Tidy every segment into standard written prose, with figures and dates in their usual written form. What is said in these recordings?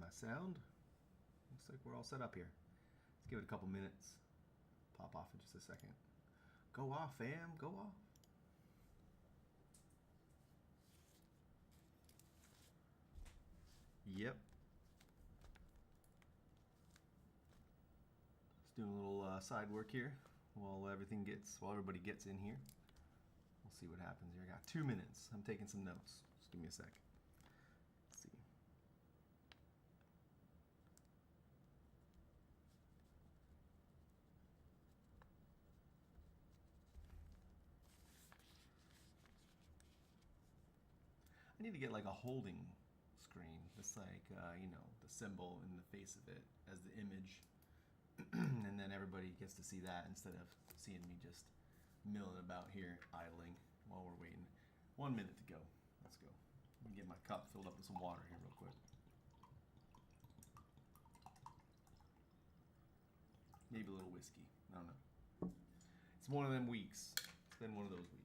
my sound. Looks like we're all set up here. Let's give it a couple minutes. Pop off in just a second. Go off, fam. Go off. Yep. Just doing a little side work here while everybody gets in here. We'll see what happens here. I got 2 minutes. I'm taking some notes. Just give me a sec. Let's see. I need to get like a holding screen. Just like, the symbol in the face of it as the image. And then everybody gets to see that instead of seeing me just milling about here idling while we're waiting. 1 minute to go. Let's go. Let me get my cup filled up with some water here real quick. Maybe a little whiskey. I don't know. It's one of them weeks. It's been one of those weeks.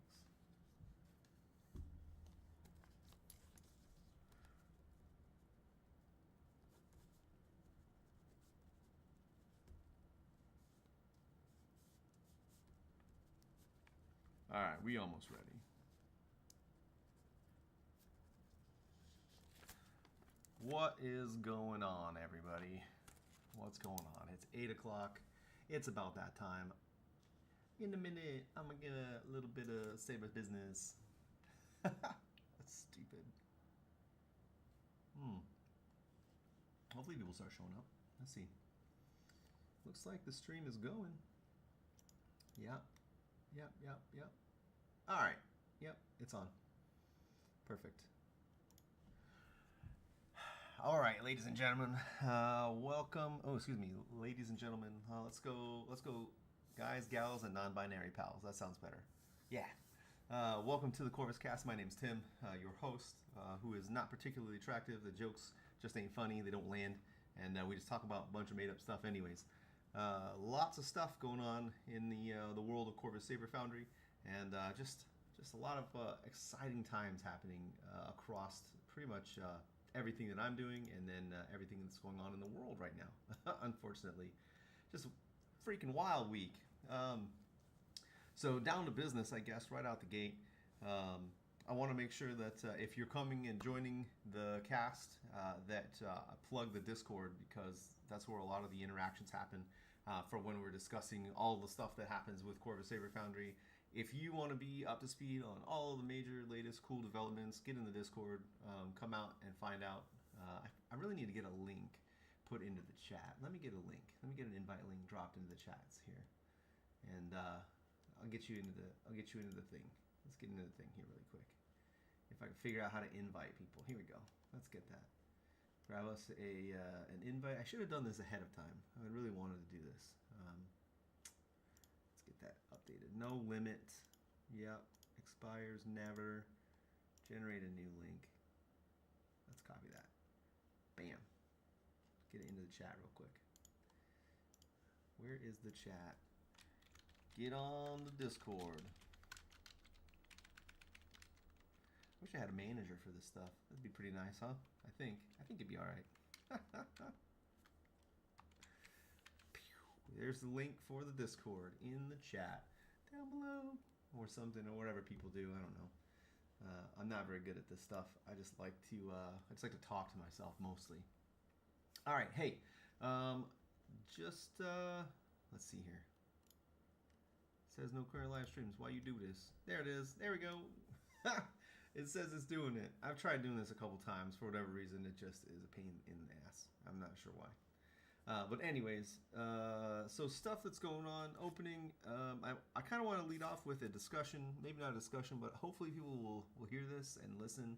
All right, we almost ready. What is going on, everybody? What's going on? It's 8 o'clock. It's about that time. In a minute, I'm gonna get a little bit of Saber business. That's stupid. Hopefully people start showing up. Let's see. Looks like the stream is going. Yep. All right. Yep, it's on. Perfect. All right, ladies and gentlemen, welcome. Oh, excuse me, ladies and gentlemen. Let's go, guys, gals, and non-binary pals. That sounds better. Yeah. Welcome to the Corvus Cast. My name's Tim, your host, who is not particularly attractive. The jokes just ain't funny. They don't land, and we just talk about a bunch of made-up stuff, anyways. Lots of stuff going on in the world of Corvus Saber Foundry, and just a lot of exciting times happening across pretty much everything that I'm doing, and then everything that's going on in the world right now. Unfortunately, just a freaking wild week. So down to business, I guess, right out the gate. I want to make sure that if you're coming and joining the cast, that I plug the Discord, because that's where a lot of the interactions happen for when we're discussing all the stuff that happens with Corvus Saber Foundry. If you want to be up to speed on all of the major, latest, cool developments, get in the Discord, come out and find out. I really need to get a link put into the chat. Let me get a link. Let me get an invite link dropped into the chats here, and I'll get you into the thing. Let's get into the thing here really quick. If I can figure out how to invite people. Here we go. Let's get that. Grab us an invite. I should have done this ahead of time. I really wanted to do this. Let's get that updated. No limit. Yep. Expires never. Generate a new link. Let's copy that. Bam. Get it into the chat real quick. Where is the chat? Get on the Discord. Wish I had a manager for this stuff. That'd be pretty nice, huh? I think it'd be all right. There's the link for the Discord in the chat down below, or something, or whatever people do. I don't know. I'm not very good at this stuff. I just like to talk to myself mostly. All right, hey, let's see here. It says no current live streams. Why you do this? There it is. There we go. It says it's doing it. I've tried doing this a couple times. For whatever reason, it just is a pain in the ass. I'm not sure why. But anyways, so stuff that's going on, opening. I kind of want to lead off with a discussion. Maybe not a discussion, but hopefully people will hear this and listen.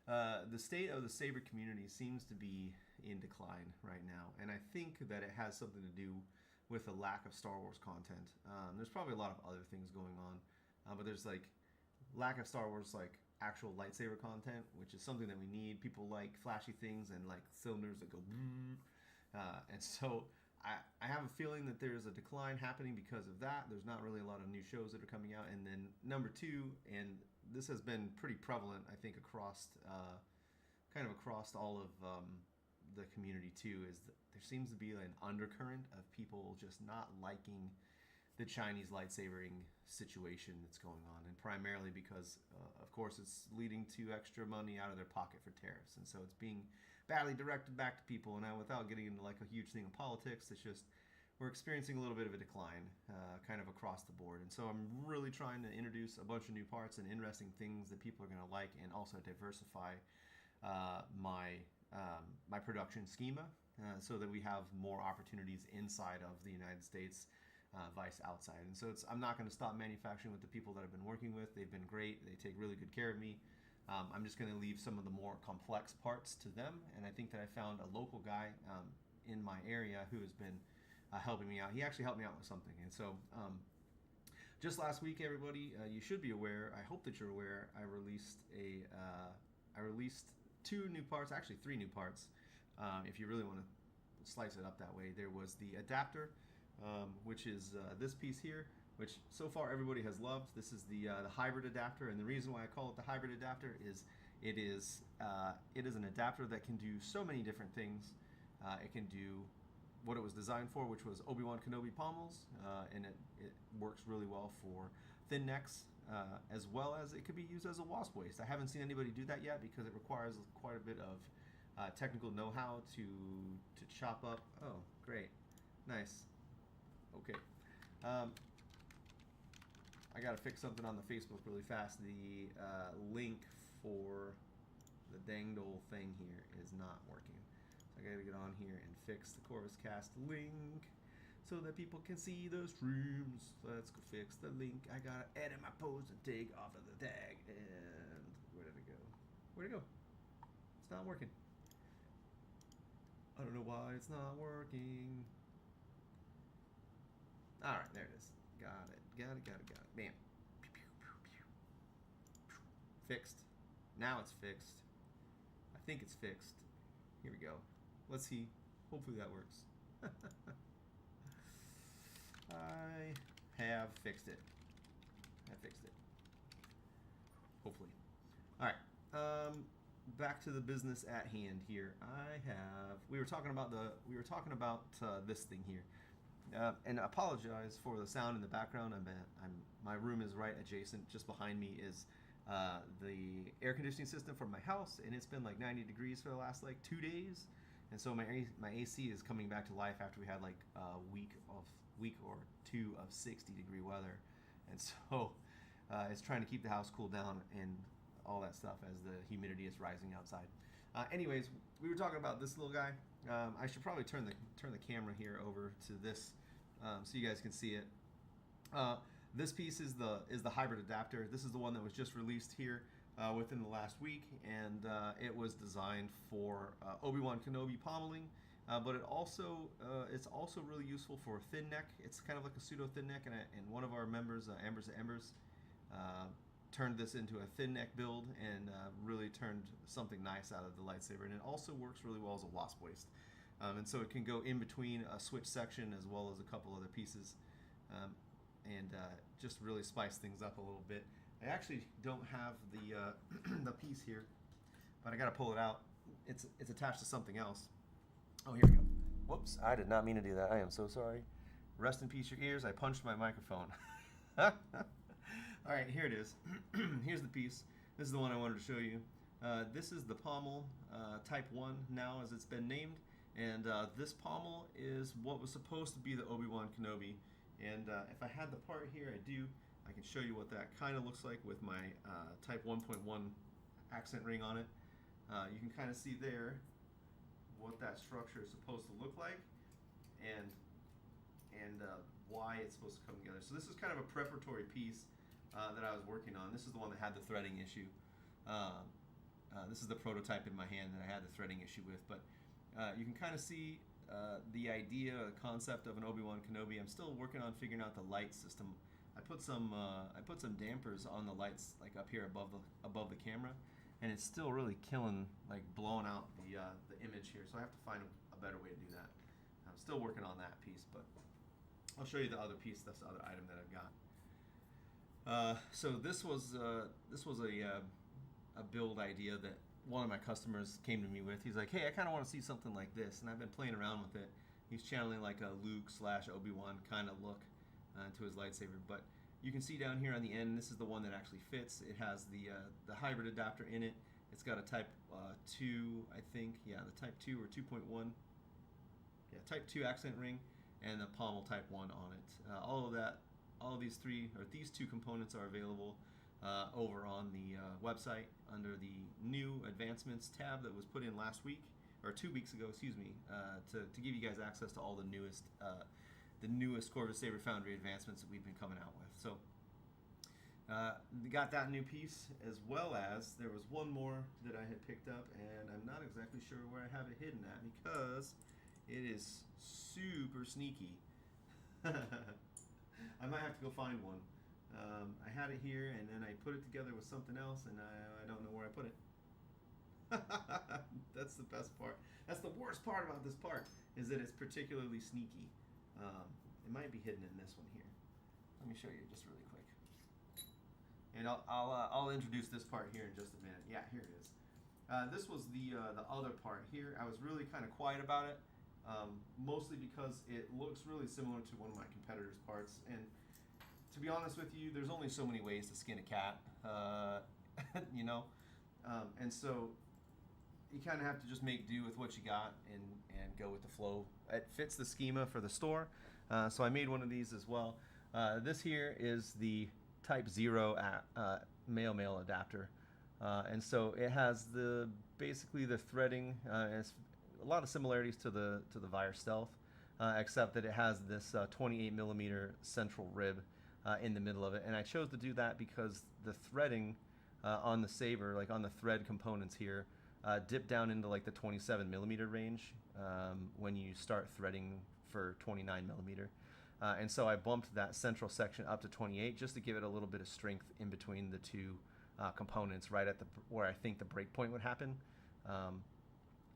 The state of the Saber community seems to be in decline right now. And I think that it has something to do with the lack of Star Wars content. There's probably a lot of other things going on. But there's like lack of Star Wars like actual lightsaber content, which is something that we need. People like flashy things and like cylinders that go and so I have a feeling that there's a decline happening because of that. There's not really a lot of new shows that are coming out. And then number two, and this has been pretty prevalent, I think, across all of the community too is that there seems to be an undercurrent of people just not liking the Chinese lightsabering situation that's going on, and primarily because, of course, it's leading to extra money out of their pocket for tariffs, and so it's being badly directed back to people. And now, without getting into like a huge thing of politics, it's just we're experiencing a little bit of a decline, kind of across the board. And so I'm really trying to introduce a bunch of new parts and interesting things that people are going to like, and also diversify my production schema, so that we have more opportunities inside of the United States. Vice outside. And so I'm not going to stop manufacturing with the people that I've been working with. They've been great. They take really good care of me. I'm just going to leave some of the more complex parts to them. And I think that I found a local guy in my area who has been helping me out. He actually helped me out with something. And so just last week, everybody, you should be aware. I hope that you're aware. I released two new parts, actually three new parts. If you really want to slice it up that way, there was the adapter, which is this piece here, which so far everybody has loved. This is the hybrid adapter, and the reason why I call it the hybrid adapter is it is an adapter that can do so many different things. It can do what it was designed for, which was Obi-Wan Kenobi pommels, and it works really well for thin necks, as well as it could be used as a wasp waist. I haven't seen anybody do that yet because it requires quite a bit of technical know-how to chop up. Oh, great, nice. Okay, I gotta fix something on the Facebook really fast. The link for the dangle thing here is not working. So I gotta get on here and fix the Corvus Cast link so that people can see the streams. Let's go fix the link. I gotta edit my post and take off of the tag. And where did it go? Where'd it go? It's not working. I don't know why it's not working. All right, there it is. Got it. Bam. Fixed. Now it's fixed. I think it's fixed. Here we go. Let's see. Hopefully that works. I have fixed it. Hopefully. All right. Back to the business at hand here. We were talking about this thing here. And I apologize for the sound in the background. My room is right adjacent. Just behind me is the air conditioning system from my house, and it's been like 90 degrees for the last like 2 days. And so my AC is coming back to life after we had like a week or two of 60-degree weather, and so it's trying to keep the house cooled down and all that stuff as the humidity is rising outside. Anyways, we were talking about this little guy. I should probably turn the camera here over to this so you guys can see it. This piece is the hybrid adapter. This is the one that was just released here within the last week, and it was designed for Obi-Wan Kenobi pommeling, but it's also really useful for thin neck. It's kind of like a pseudo thin neck, and one of our members, Embers, turned this into a thin neck build and really turned something nice out of the lightsaber. And it also works really well as a wasp waist, and so it can go in between a switch section as well as a couple other pieces, and just really spice things up a little bit. I actually don't have the the piece here, but I gotta pull it out. It's attached to something else. Oh, here we go. Whoops, I did not mean to do that. I am so sorry. Rest in peace, your ears. I punched my microphone. All right, here it is. Here's the piece. This is the one I wanted to show you. This is the pommel Type 1 now, as it's been named. And this pommel is what was supposed to be the Obi-Wan Kenobi. And if I had the part here, I do. I can show you what that kind of looks like with my Type 1.1 accent ring on it. You can kind of see there what that structure is supposed to look like, and why it's supposed to come together. So this is kind of a preparatory piece that I was working on. This is the one that had the threading issue. This is the prototype in my hand that I had the threading issue with, but you can kind of see the idea, the concept of an Obi-Wan Kenobi. I'm still working on figuring out the light system. I put some dampers on the lights, like up here above the camera, and it's still really killing, like blowing out the image here. So I have to find a better way to do that. I'm still working on that piece, but I'll show you the other piece. That's the other item that I've got. So this was a build idea one of my customers came to me with. He's like, hey, I kind of want to see something like this, and I've been playing around with it. He's channeling like a Luke / Obi-Wan kind of look to his lightsaber. But you can see down here on the end, this is the one that actually fits. It has the hybrid adapter in it. It's got a Type 2, I think. Yeah, the Type 2 or 2.1. Yeah, Type 2 accent ring, and the pommel Type 1 on it. All of these two components are available over on the website under the new advancements tab that was put in last week, or 2 weeks ago, excuse me, to give you guys access to all the newest Corvus Saber Foundry advancements that we've been coming out with. So got that new piece, as well as there was one more that I had picked up, and I'm not exactly sure where I have it hidden at because it is super sneaky. I might have to go find one. I had it here, and then I put it together with something else, and I don't know where I put it. That's the best part. That's the worst part about this part, is that it's particularly sneaky. It might be hidden in this one here. Let me show you just really quick. And I'll introduce this part here in just a minute. Yeah, here it is. This was the other part here. I was really kind of quiet about it, mostly because it looks really similar to one of my competitors' parts. And to be honest with you, there's only so many ways to skin a cat, you know? And so you kind of have to just make do with what you got and go with the flow. It fits the schema for the store, so I made one of these as well. This here is the Type 0 male adapter, and so it has basically the threading. It's a lot of similarities to the Vire Stealth, except that it has this 28 millimeter central rib in the middle of it, and I chose to do that because the threading on the Saber, like on the thread components here, dip down into like the 27 millimeter range when you start threading for 29 millimeter. And so I bumped that central section up to 28 just to give it a little bit of strength in between the two components, right at where I think the break point would happen.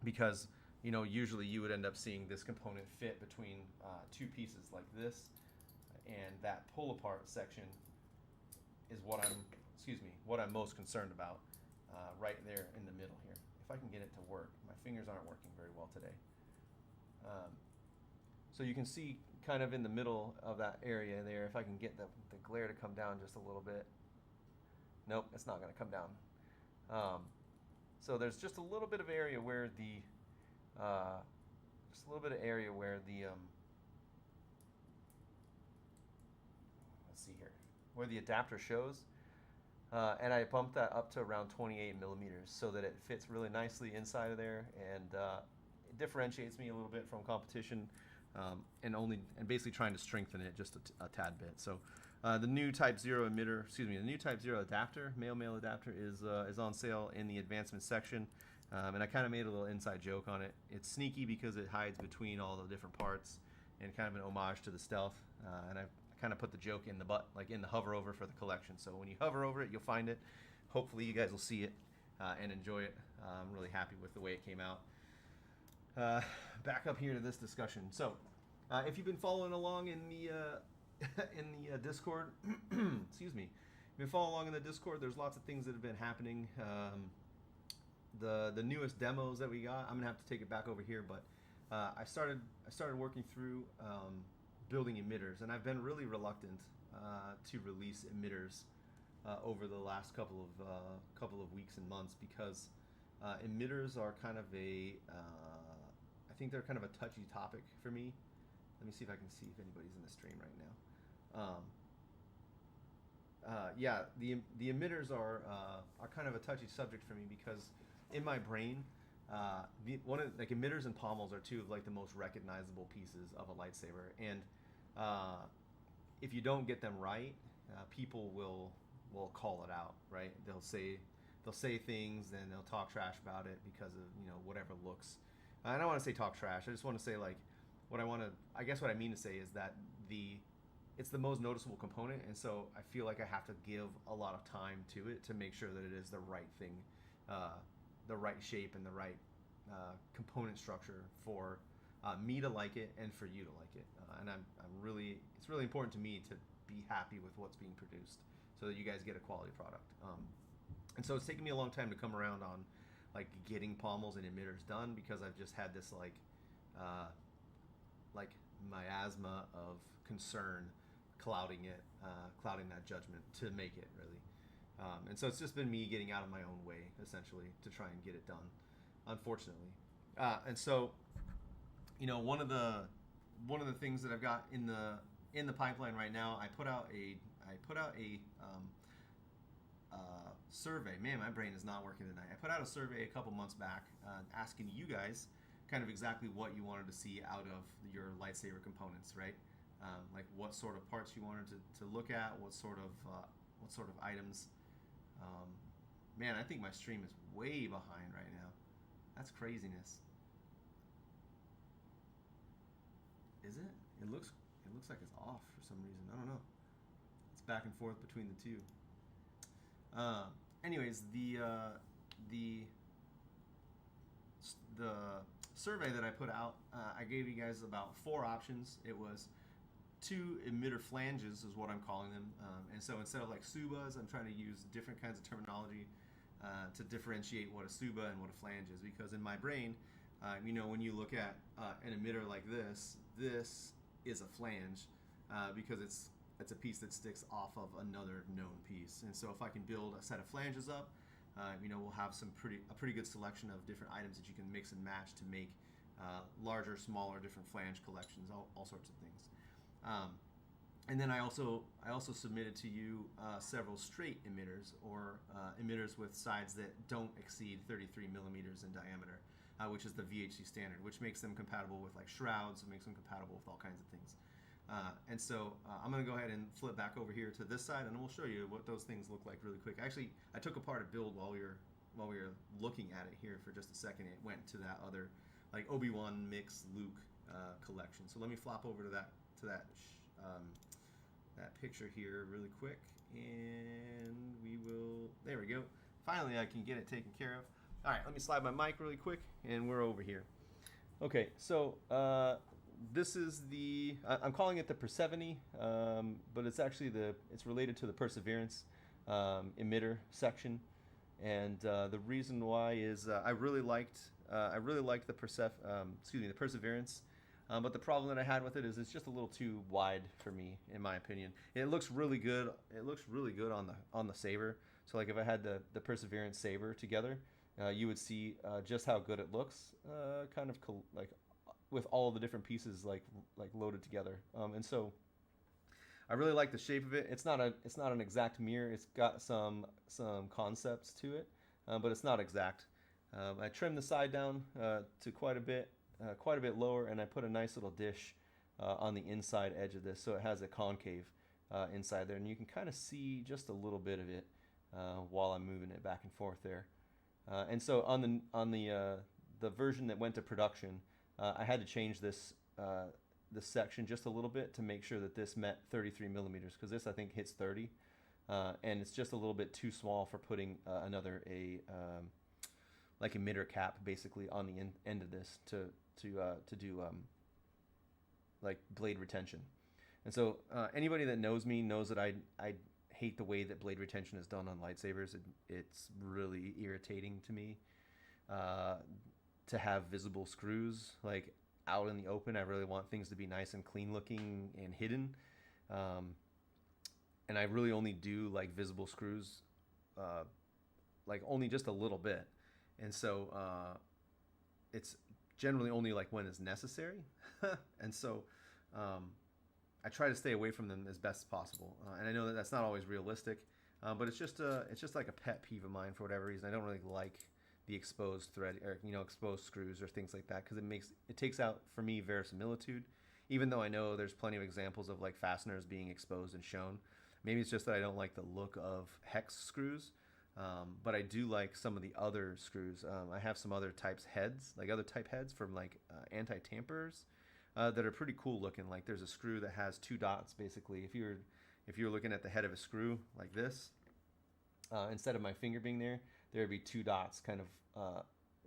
Because, you know, usually you would end up seeing this component fit between two pieces like this, and that pull apart section is what I'm most concerned about, right there in the middle here. If I can get it to work. My fingers aren't working very well today. So you can see kind of in the middle of that area there, if I can get the glare to come down just a little bit. Nope, it's not going to come down. So there's just a little bit of area where let's see here, where the adapter shows. And I bumped that up to around 28 millimeters so that it fits really nicely inside of there, and it differentiates me a little bit from competition, and basically trying to strengthen it just a tad bit. So the new Type 0 adapter, male adapter, is on sale in the advancement section, and I kind of made a little inside joke on it. It's sneaky because it hides between all the different parts, and kind of an homage to the Stealth, and I kind of put the joke in the butt, like in the hover over for the collection. So when you hover over it, you'll find it. Hopefully you guys will see it and enjoy it. I'm really happy with the way it came out. Back up here to this discussion. So if you've been following along in the Discord, excuse me, if you've been following along in the Discord, there's lots of things that have been happening. The newest demos that we got, I'm gonna have to take it back over here, but I started working through building emitters, and I've been really reluctant to release emitters over the last couple of weeks and months, because emitters are kind of I think they're kind of a touchy topic for me. Let me see if I can see if anybody's in the stream right now. Yeah, the emitters are kind of a touchy subject for me, because in my brain, emitters and pommels are two of like the most recognizable pieces of a lightsaber, and if you don't get them right, people will call it out, right? They'll say things, and they'll talk trash about it because of, you know, whatever looks. I don't want to say talk trash. I just want to say, like, what I mean to say is that it's the most noticeable component, and so I feel like I have to give a lot of time to it to make sure that it is the right thing, the right shape and the right component structure for me to like it and for you to like it. And it's really important to me to be happy with what's being produced so that you guys get a quality product. And so it's taken me a long time to come around like getting pommels and emitters done because I've just had this uh, like miasma of concern clouding it, clouding that judgment to make it really. And so it's just been me getting out of my own way essentially to try and get it done, unfortunately. And so, one of the things that I've got in the pipeline right now, I put out a survey. Man, my brain is not working tonight. I put out a survey a couple months back asking you guys kind of exactly what you wanted to see out of your lightsaber components, right? Like what sort of parts you wanted to look at, what sort of items. Man, I think my stream is way behind right now. That's craziness. Is it? It looks like it's off for some reason. I don't know. It's back and forth between the two. Anyways, the survey that I put out, I gave you guys about 4 options. It was 2 emitter flanges is what I'm calling them. And so instead of like subas, I'm trying to use different kinds of terminology to differentiate what a suba and what a flange is. Because in my brain, when you look at an emitter like this is a flange because it's a piece that sticks off of another known piece. And so if I can build a set of flanges up, we'll have a pretty good selection of different items that you can mix and match to make larger, smaller, different flange collections, all sorts of things. And then I also submitted to you several straight emitters or emitters with sides that don't exceed 33 millimeters in diameter, which is the VHC standard, which makes them compatible with like shrouds, it makes them compatible with all kinds of things. And so I'm going to go ahead and flip back over here to this side, and we'll show you what those things look like really quick. Actually, I took apart a build while we were looking at it here for just a second. It went to that other like Obi-Wan mix Luke collection. So let me flop over to that picture here really quick, and we will. There we go. Finally, I can get it taken care of. All right, let me slide my mic really quick, and we're over here. Okay, so this is I'm calling it the Persephone, but it's actually it's related to the Perseverance emitter section, and the reason why is I really liked the Perseverance, but the problem that I had with it is it's just a little too wide for me, in my opinion. It looks really good. It looks really good on the Saber. So like if I had the Perseverance Saber together, you would see just how good it looks, like with all the different pieces like loaded together. And so I really like the shape of it. It's not an exact mirror. It's got some concepts to it, but it's not exact. I trimmed the side down to quite a bit lower, and I put a nice little dish on the inside edge of this, so it has a concave inside there, and you can kind of see just a little bit of it while I'm moving it back and forth there. And so on the version that went to production, I had to change this section just a little bit to make sure that this met 33 millimeters, because this I think hits 30, and it's just a little bit too small for putting another like emitter cap basically on the end of this to do like blade retention. And so anybody that knows me knows that I hate the way that blade retention is done on lightsabers. It's really irritating to me to have visible screws like out in the open. I really want things to be nice and clean looking and hidden, and I really only do like visible screws like only just a little bit, and so it's generally only like when it's necessary. And so I try to stay away from them as best as possible, and I know that that's not always realistic, but it's just like a pet peeve of mine for whatever reason. I don't really like the exposed thread or exposed screws or things like that, because it takes out for me verisimilitude, even though I know there's plenty of examples of like fasteners being exposed and shown. Maybe it's just that I don't like the look of hex screws, but I do like some of the other screws. I have some other type heads from like anti-tamperers that are pretty cool looking. Like there's a screw that has 2 dots basically. If you're looking at the head of a screw like this, instead of my finger being there would be 2 dots kind of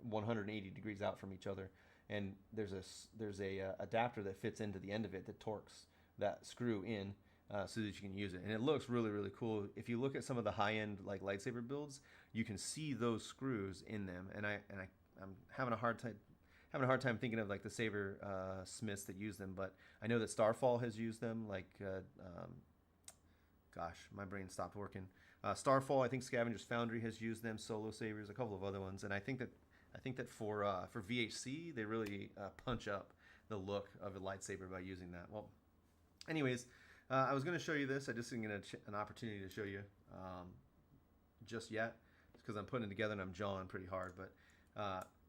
180 degrees out from each other, and there's a adapter that fits into the end of it that torques that screw in, so that you can use it. And it looks really, really cool. If you look at some of the high-end like lightsaber builds, you can see those screws in them. And I'm having a hard time thinking of like the Saber smiths that use them, but I know that Starfall has used them. Like, gosh, my brain stopped working. Starfall, I think Scavenger's Foundry has used them. Solo Sabers, a couple of other ones, and I think that for VHC they really punch up the look of a lightsaber by using that. Well, anyways, I was going to show you this. I just didn't get an opportunity to show you just yet, because I'm putting it together and I'm jawing pretty hard. But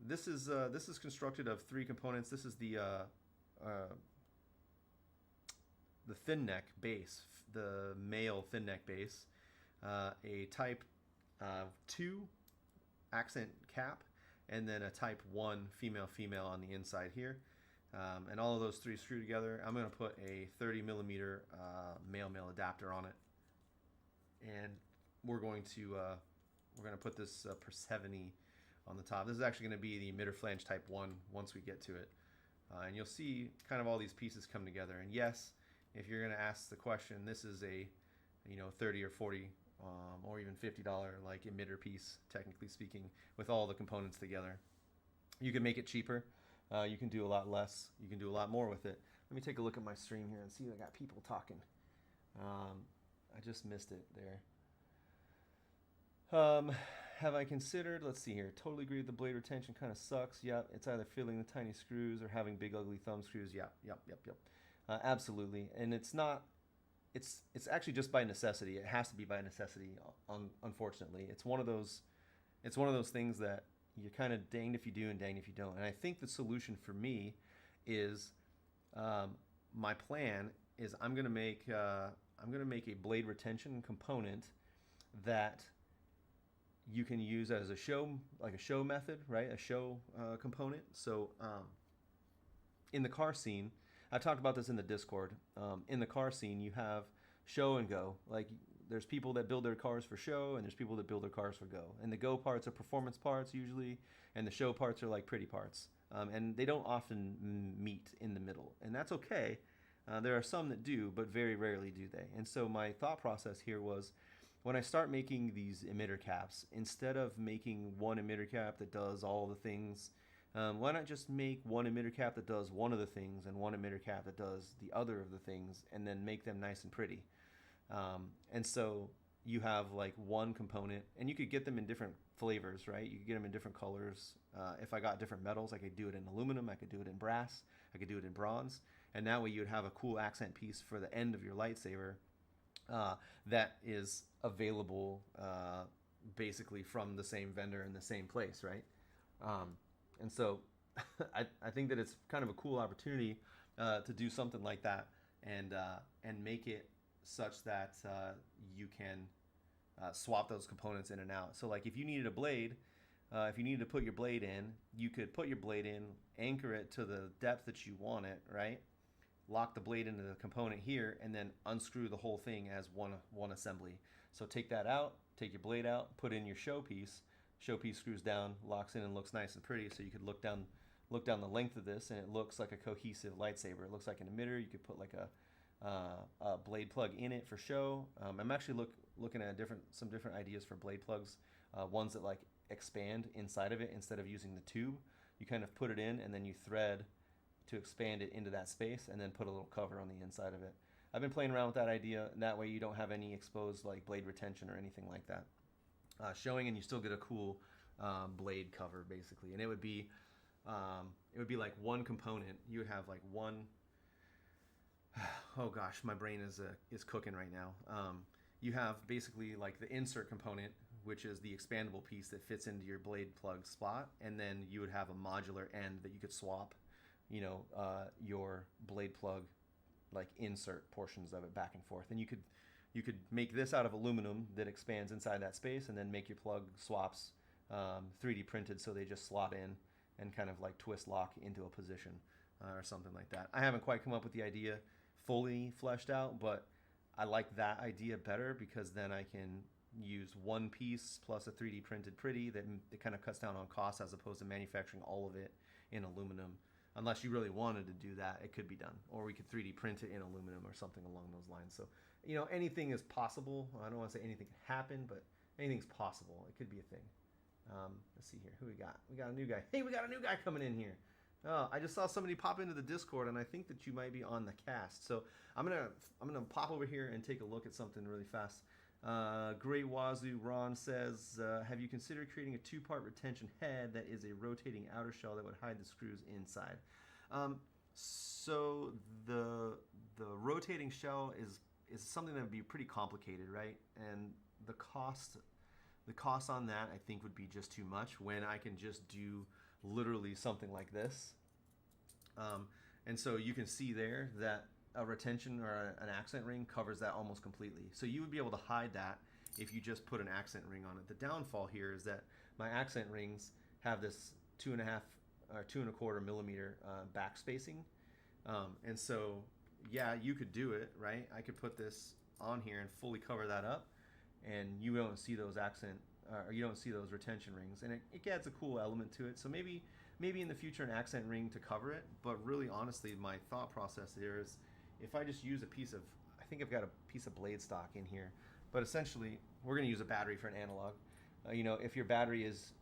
this is constructed of 3 components. This is the thin neck base, the male thin neck base, a Type 2 accent cap, and then a Type 1 female on the inside here. And all of those 3 screw together. I'm going to put a 30 millimeter male adapter on it, and we're going to put this Persephone on the top. This is actually going to be the emitter flange Type 1 once we get to it, and you'll see kind of all these pieces come together. And yes, if you're going to ask the question, this is a 30 or 40 or even $50 like emitter piece, technically speaking, with all the components together. You can make it cheaper. You can do a lot less. You can do a lot more with it. Let me take a look at my stream here and see if I got people talking. I just missed it there. Have I considered, let's see here, totally agree with the blade retention kind of sucks. Yep, it's either filling the tiny screws or having big ugly thumb screws. Yep. Absolutely. And it's actually just by necessity. It has to be by necessity, unfortunately. It's one of those things that you're kind of danged if you do and danged if you don't. And I think the solution for me is, my plan is I'm gonna make a blade retention component that you can use as a show method, right? A show component. So in the car scene, I talked about this in the Discord. In the car scene, you have show and go. Like, there's people that build their cars for show, and there's people that build their cars for go. And the go parts are performance parts usually, and the show parts are like pretty parts. And they don't often meet in the middle, and that's okay. There are some that do, but very rarely do they. And so my thought process here was, when I start making these emitter caps, instead of making one emitter cap that does all the things, why not just make one emitter cap that does one of the things and one emitter cap that does the other of the things, and then make them nice and pretty? And so you have like one component, and you could get them in different flavors, right? You could get them in different colors. If I got different metals, I could do it in aluminum, I could do it in brass, I could do it in bronze, and that way you would have a cool accent piece for the end of your lightsaber that is available basically from the same vendor in the same place, right? And so I think that it's kind of a cool opportunity to do something like that, and make it such that you can swap those components in and out. So like if you needed a blade, if you needed to put your blade in, you could put your blade in, anchor it to the depth that you want it, right? Lock the blade into the component here, and then unscrew the whole thing as one assembly. So take that out, take your blade out, put in your showpiece. Showpiece screws down, locks in, and looks nice and pretty. So you could look down the length of this, and it looks like a cohesive lightsaber. It looks like an emitter. You could put like a blade plug in it for show. I'm actually looking at some different ideas for blade plugs. Ones that like expand inside of it instead of using the tube. You kind of put it in, and then you thread to expand it into that space, and then put a little cover on the inside of it. I've been playing around with that idea, and that way you don't have any exposed like blade retention or anything like that showing, and you still get a cool blade cover basically. And it would be like one component. You would have like one. Oh gosh, my brain is cooking right now. You have basically like the insert component, which is the expandable piece that fits into your blade plug spot, and then you would have a modular end that you could swap, your blade plug like insert portions of it back and forth. And you could make this out of aluminum that expands inside that space, and then make your plug swaps 3D printed so they just slot in and kind of like twist lock into a position or something like that. I haven't quite come up with the idea fully fleshed out, but I like that idea better, because then I can use one piece plus a 3D printed pretty that kind of cuts down on cost, as opposed to manufacturing all of it in aluminum. unless you really wanted to do that, it could be done. Or we could 3D print it in aluminum or something along those lines. So, anything is possible. I don't want to say anything can happen, but anything's possible. It could be a thing. Let's see here. Who we got? We got a new guy. Hey, we got a new guy coming in here. Oh, I just saw somebody pop into the Discord, and I think that you might be on the cast. So I'm gonna pop over here and take a look at something really fast. Gray Wazoo Ron says, have you considered creating a 2-part retention head that is a rotating outer shell that would hide the screws inside? So the rotating shell is something that would be pretty complicated, right? And the cost on that, I think, would be just too much when I can just do literally something like this. And so you can see there that a retention or an accent ring covers that almost completely. So you would be able to hide that if you just put an accent ring on it. The downfall here is that my accent rings have this 2.5 or 2.25 millimeter back spacing. And so, yeah, you could do it, right? I could put this on here and fully cover that up, and you don't see those or you don't see those retention rings, and it adds a cool element to it. So maybe in the future an accent ring to cover it, but really honestly my thought process there is if I just use I think I've got a piece of blade stock in here, but essentially we're going to use a battery for an analog. If your battery is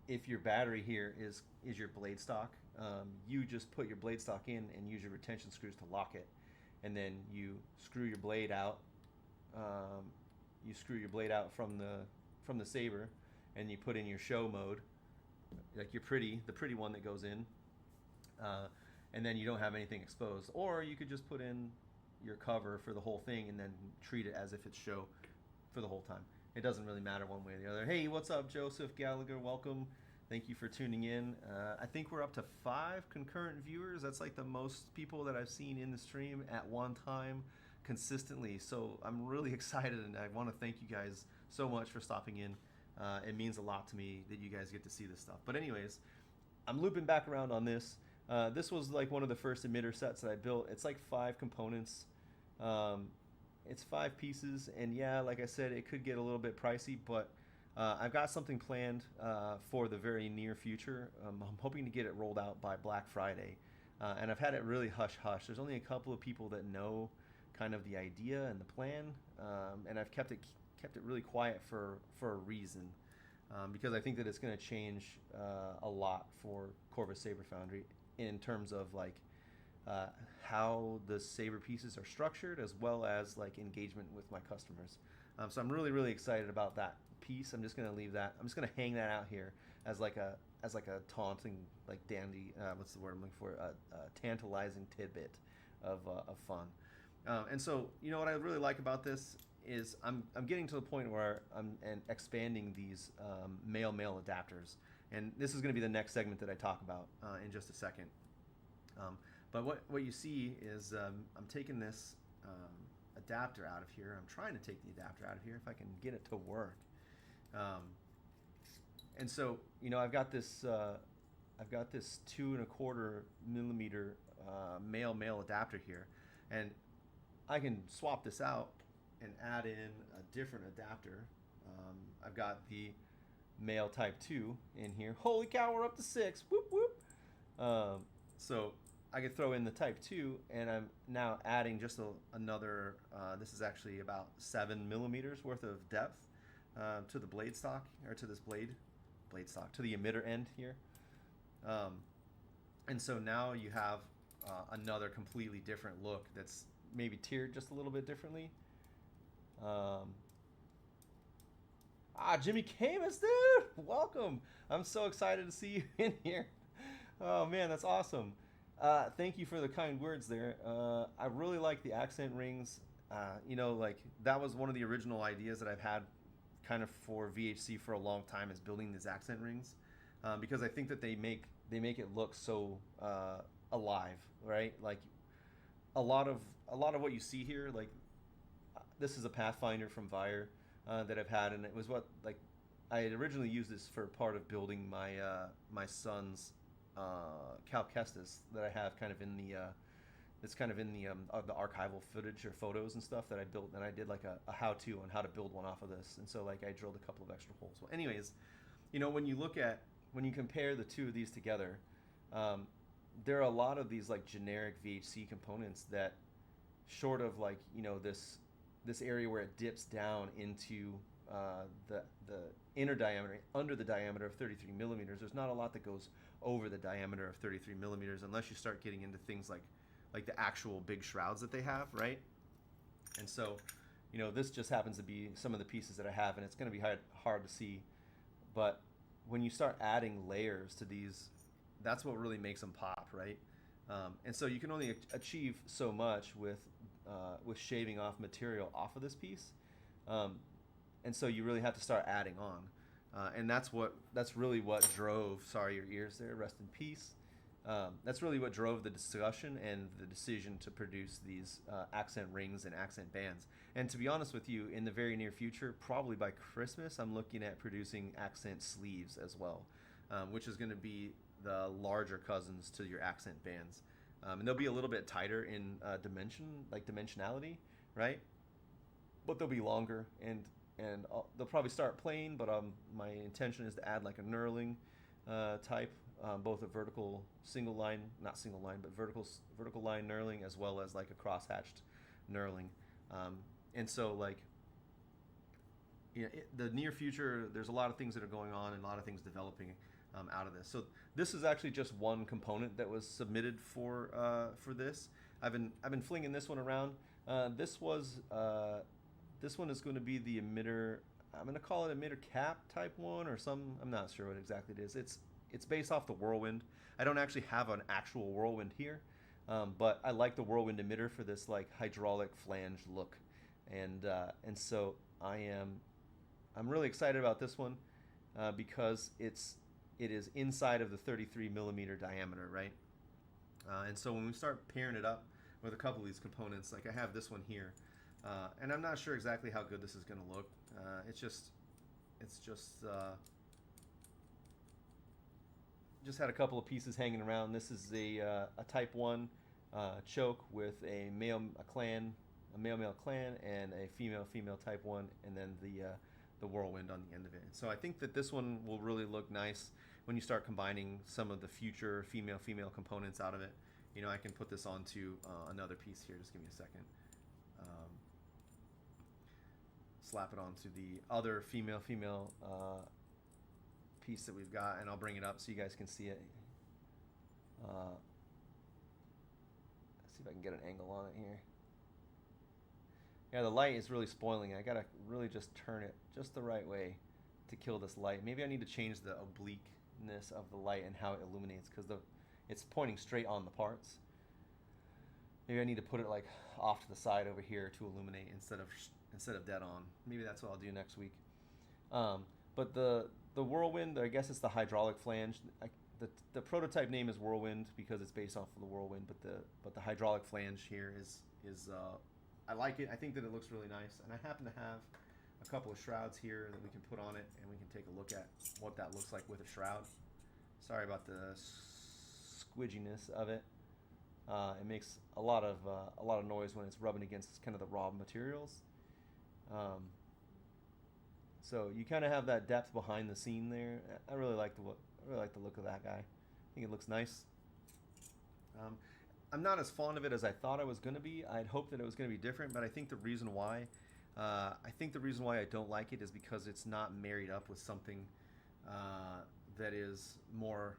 if your battery here is your blade stock, you just put your blade stock in and use your retention screws to lock it, and then you screw your blade out. You screw your blade out from the Saber, and you put in your show mode, like the pretty one that goes in, and then you don't have anything exposed. Or you could just put in your cover for the whole thing and then treat it as if it's show for the whole time. It doesn't really matter one way or the other. Hey, what's up, Joseph Gallagher? Welcome. Thank you for tuning in. I think we're up to 5 concurrent viewers. That's like the most people that I've seen in the stream at one time consistently. So I'm really excited, and I want to thank you guys so much for stopping in. It means a lot to me that you guys get to see this stuff. But anyways, I'm looping back around on this. This was like one of the first emitter sets that I built. It's like 5 components. It's 5 pieces, and yeah, like I said, it could get a little bit pricey, but I've got something planned for the very near future. I'm hoping to get it rolled out by Black Friday, and I've had it really hush-hush. There's only a couple of people that know kind of the idea and the plan, and I've kept it really quiet for a reason, because I think that it's going to change a lot for Corvus Saber Foundry in terms of like how the Saber pieces are structured, as well as like engagement with my customers. So I'm really excited about that piece. I'm just going to leave that. I'm just going to hang that out here as like a taunting, like dandy. What's the word I'm looking for? A tantalizing tidbit of fun. And so, what I really like about this is I'm getting to the point where I'm expanding these male adapters, and this is going to be the next segment that I talk about in just a second. But what you see is I'm taking this adapter out of here. I'm trying to take the adapter out of here if I can get it to work. And so I've got this 2.25 millimeter male adapter here, and I can swap this out and add in a different adapter. I've got the male type 2 in here. Holy cow, we're up to 6. Whoop whoop. So I could throw in the type 2, and I'm now adding just another, this is actually about 7 millimeters worth of depth to the blade stock, or to this blade stock, to the emitter end here. And so now you have another completely different look that's maybe tiered just a little bit differently. Jimmy Camus, dude, welcome. I'm so excited to see you in here. Oh man, that's awesome. Thank you for the kind words there. I really like the accent rings. Like that was one of the original ideas that I've had kind of for VHC for a long time, is building these accent rings, because I think that they make it look so alive, right? Like a lot of what you see here, like this is a Pathfinder from Vire that I've had, and it was what, like, I had originally used this for part of building my my son's Cal Kestis that I have kind of in the it's kind of in the archival footage or photos and stuff that I built, and I did like a how-to on how to build one off of this, and so like I drilled a couple of extra holes. Well, anyways, when you look at when you compare the two of these together, um, there are a lot of these like generic VHC components that, short of like this area where it dips down into the inner diameter, under the diameter of 33 millimeters, there's not a lot that goes over the diameter of 33 millimeters unless you start getting into things like the actual big shrouds that they have, right? And so, this just happens to be some of the pieces that I have, and it's going to be hard to see. But when you start adding layers to these, that's what really makes them pop, right? And so you can only achieve so much with shaving off material off of this piece, and so you really have to start adding on, and that's really what drove. Sorry, your ears there. Rest in peace. That's really what drove the discussion and the decision to produce these accent rings and accent bands. And to be honest with you, in the very near future, probably by Christmas, I'm looking at producing accent sleeves as well, which is going to be the larger cousins to your accent bands. And they'll be a little bit tighter in dimensionality, right? But they'll be longer, and they'll probably start plain, but my intention is to add like a knurling type, both a vertical single line, not single line, but vertical line knurling, as well as like a cross-hatched knurling. And so the near future, there's a lot of things that are going on and a lot of things developing out of this. So this is actually just one component that was submitted for this. I've been flinging this one around. This one is going to be the emitter. I'm going to call it emitter cap type one or some. I'm not sure what exactly it is. It's based off the Whirlwind. I don't actually have an actual Whirlwind here, but I like the Whirlwind emitter for this like hydraulic flange look, and so I'm really excited about this one because it is inside of the 33 millimeter diameter, right? And so when we start pairing it up with a couple of these components, like I have this one here, and I'm not sure exactly how good this is going to look. It's just had a couple of pieces hanging around. This is a Type 1 choke with a male clan, and a female Type 1, and then the Whirlwind on the end of it. So I think that this one will really look nice when you start combining some of the future female components out of it. I can put this onto another piece here. Just give me a second. Slap it onto the other female piece that we've got, and I'll bring it up so you guys can see it. Let's see if I can get an angle on it here. Yeah, the light is really spoiling it. I gotta really just turn it just the right way to kill this light. Maybe I need to change the obliqueness of the light and how it illuminates, because it's pointing straight on the parts. Maybe I need to put it like off to the side over here to illuminate instead of dead on. Maybe that's what I'll do next week. But the Whirlwind, I guess it's the hydraulic flange. The prototype name is Whirlwind because it's based off of the Whirlwind, but the hydraulic flange here is I like it. I think that it looks really nice, and I happen to have a couple of shrouds here that we can put on it, and we can take a look at what that looks like with a shroud. Sorry about the squidginess of it. It makes a lot of noise when it's rubbing against kind of the raw materials. So you kind of have that depth behind the scene there. I really like the look of that guy. I think it looks nice. I'm not as fond of it as I thought I was going to be. I'd hoped that it was going to be different, but I think the reason why I don't like it is because it's not married up with something that is more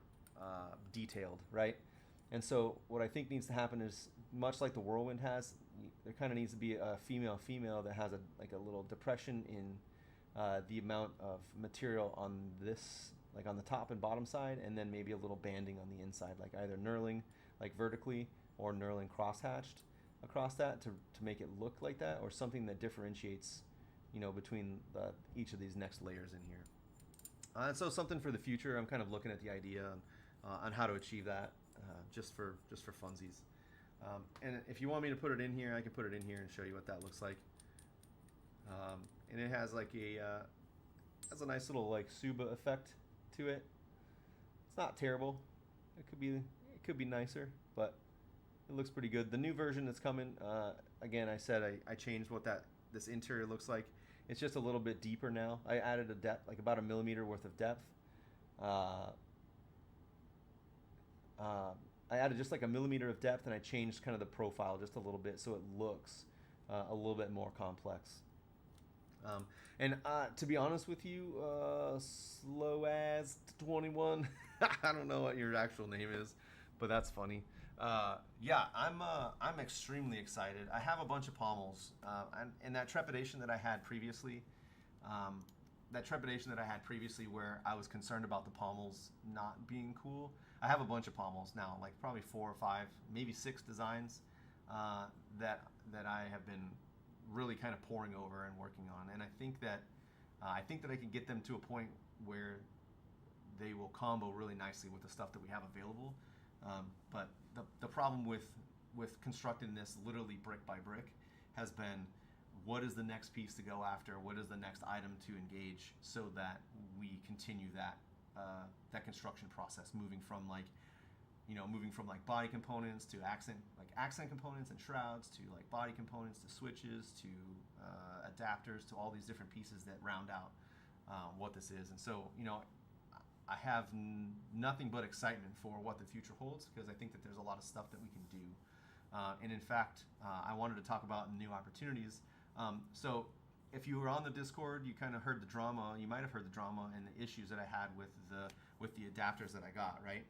detailed, right? And so what I think needs to happen is, much like the Whirlwind has, there kind of needs to be a female that has a little depression in the amount of material on this, like on the top and bottom side, and then maybe a little banding on the inside, like either knurling like vertically or knurling cross-hatched across that to make it look like that, or something that differentiates, between each of these next layers in here. And so something for the future. I'm kind of looking at the idea on how to achieve that, just for funsies. And if you want me to put it in here, I can put it in here and show you what that looks like. And it has has a nice little like Suba effect to it. It's not terrible. It could be nicer, but it looks pretty good. The new version that's coming, again, I said I changed what this interior looks like. It's just a little bit deeper now. I added a depth, like about 1 millimeter worth of depth. I added just like a millimeter of depth, and I changed kind of the profile just a little bit so it looks a little bit more complex. And to be honest with you, slow as 21. I don't know what your actual name is, but that's funny. Yeah, I'm extremely excited. I have a bunch of pommels, and that trepidation that I had previously, um, where I was concerned about the pommels not being cool. I have a bunch of pommels now, like probably 4 or 5, maybe 6 designs uh, that I have been really kind of pouring over and working on, and I think that I can get them to a point where they will combo really nicely with the stuff that we have available. But the problem with constructing this literally brick by brick has been, what is the next piece to go after? What is the next item to engage so that we continue that construction process, moving from like body components to accent components and shrouds, to like body components to switches to adapters, to all these different pieces that round out what this is. And so, I have nothing but excitement for what the future holds, because I think that there's a lot of stuff that we can do. And in fact, I wanted to talk about new opportunities. So if you were on the Discord, you kind of heard the drama. You might have heard the drama and the issues that I had with the adapters that I got, right?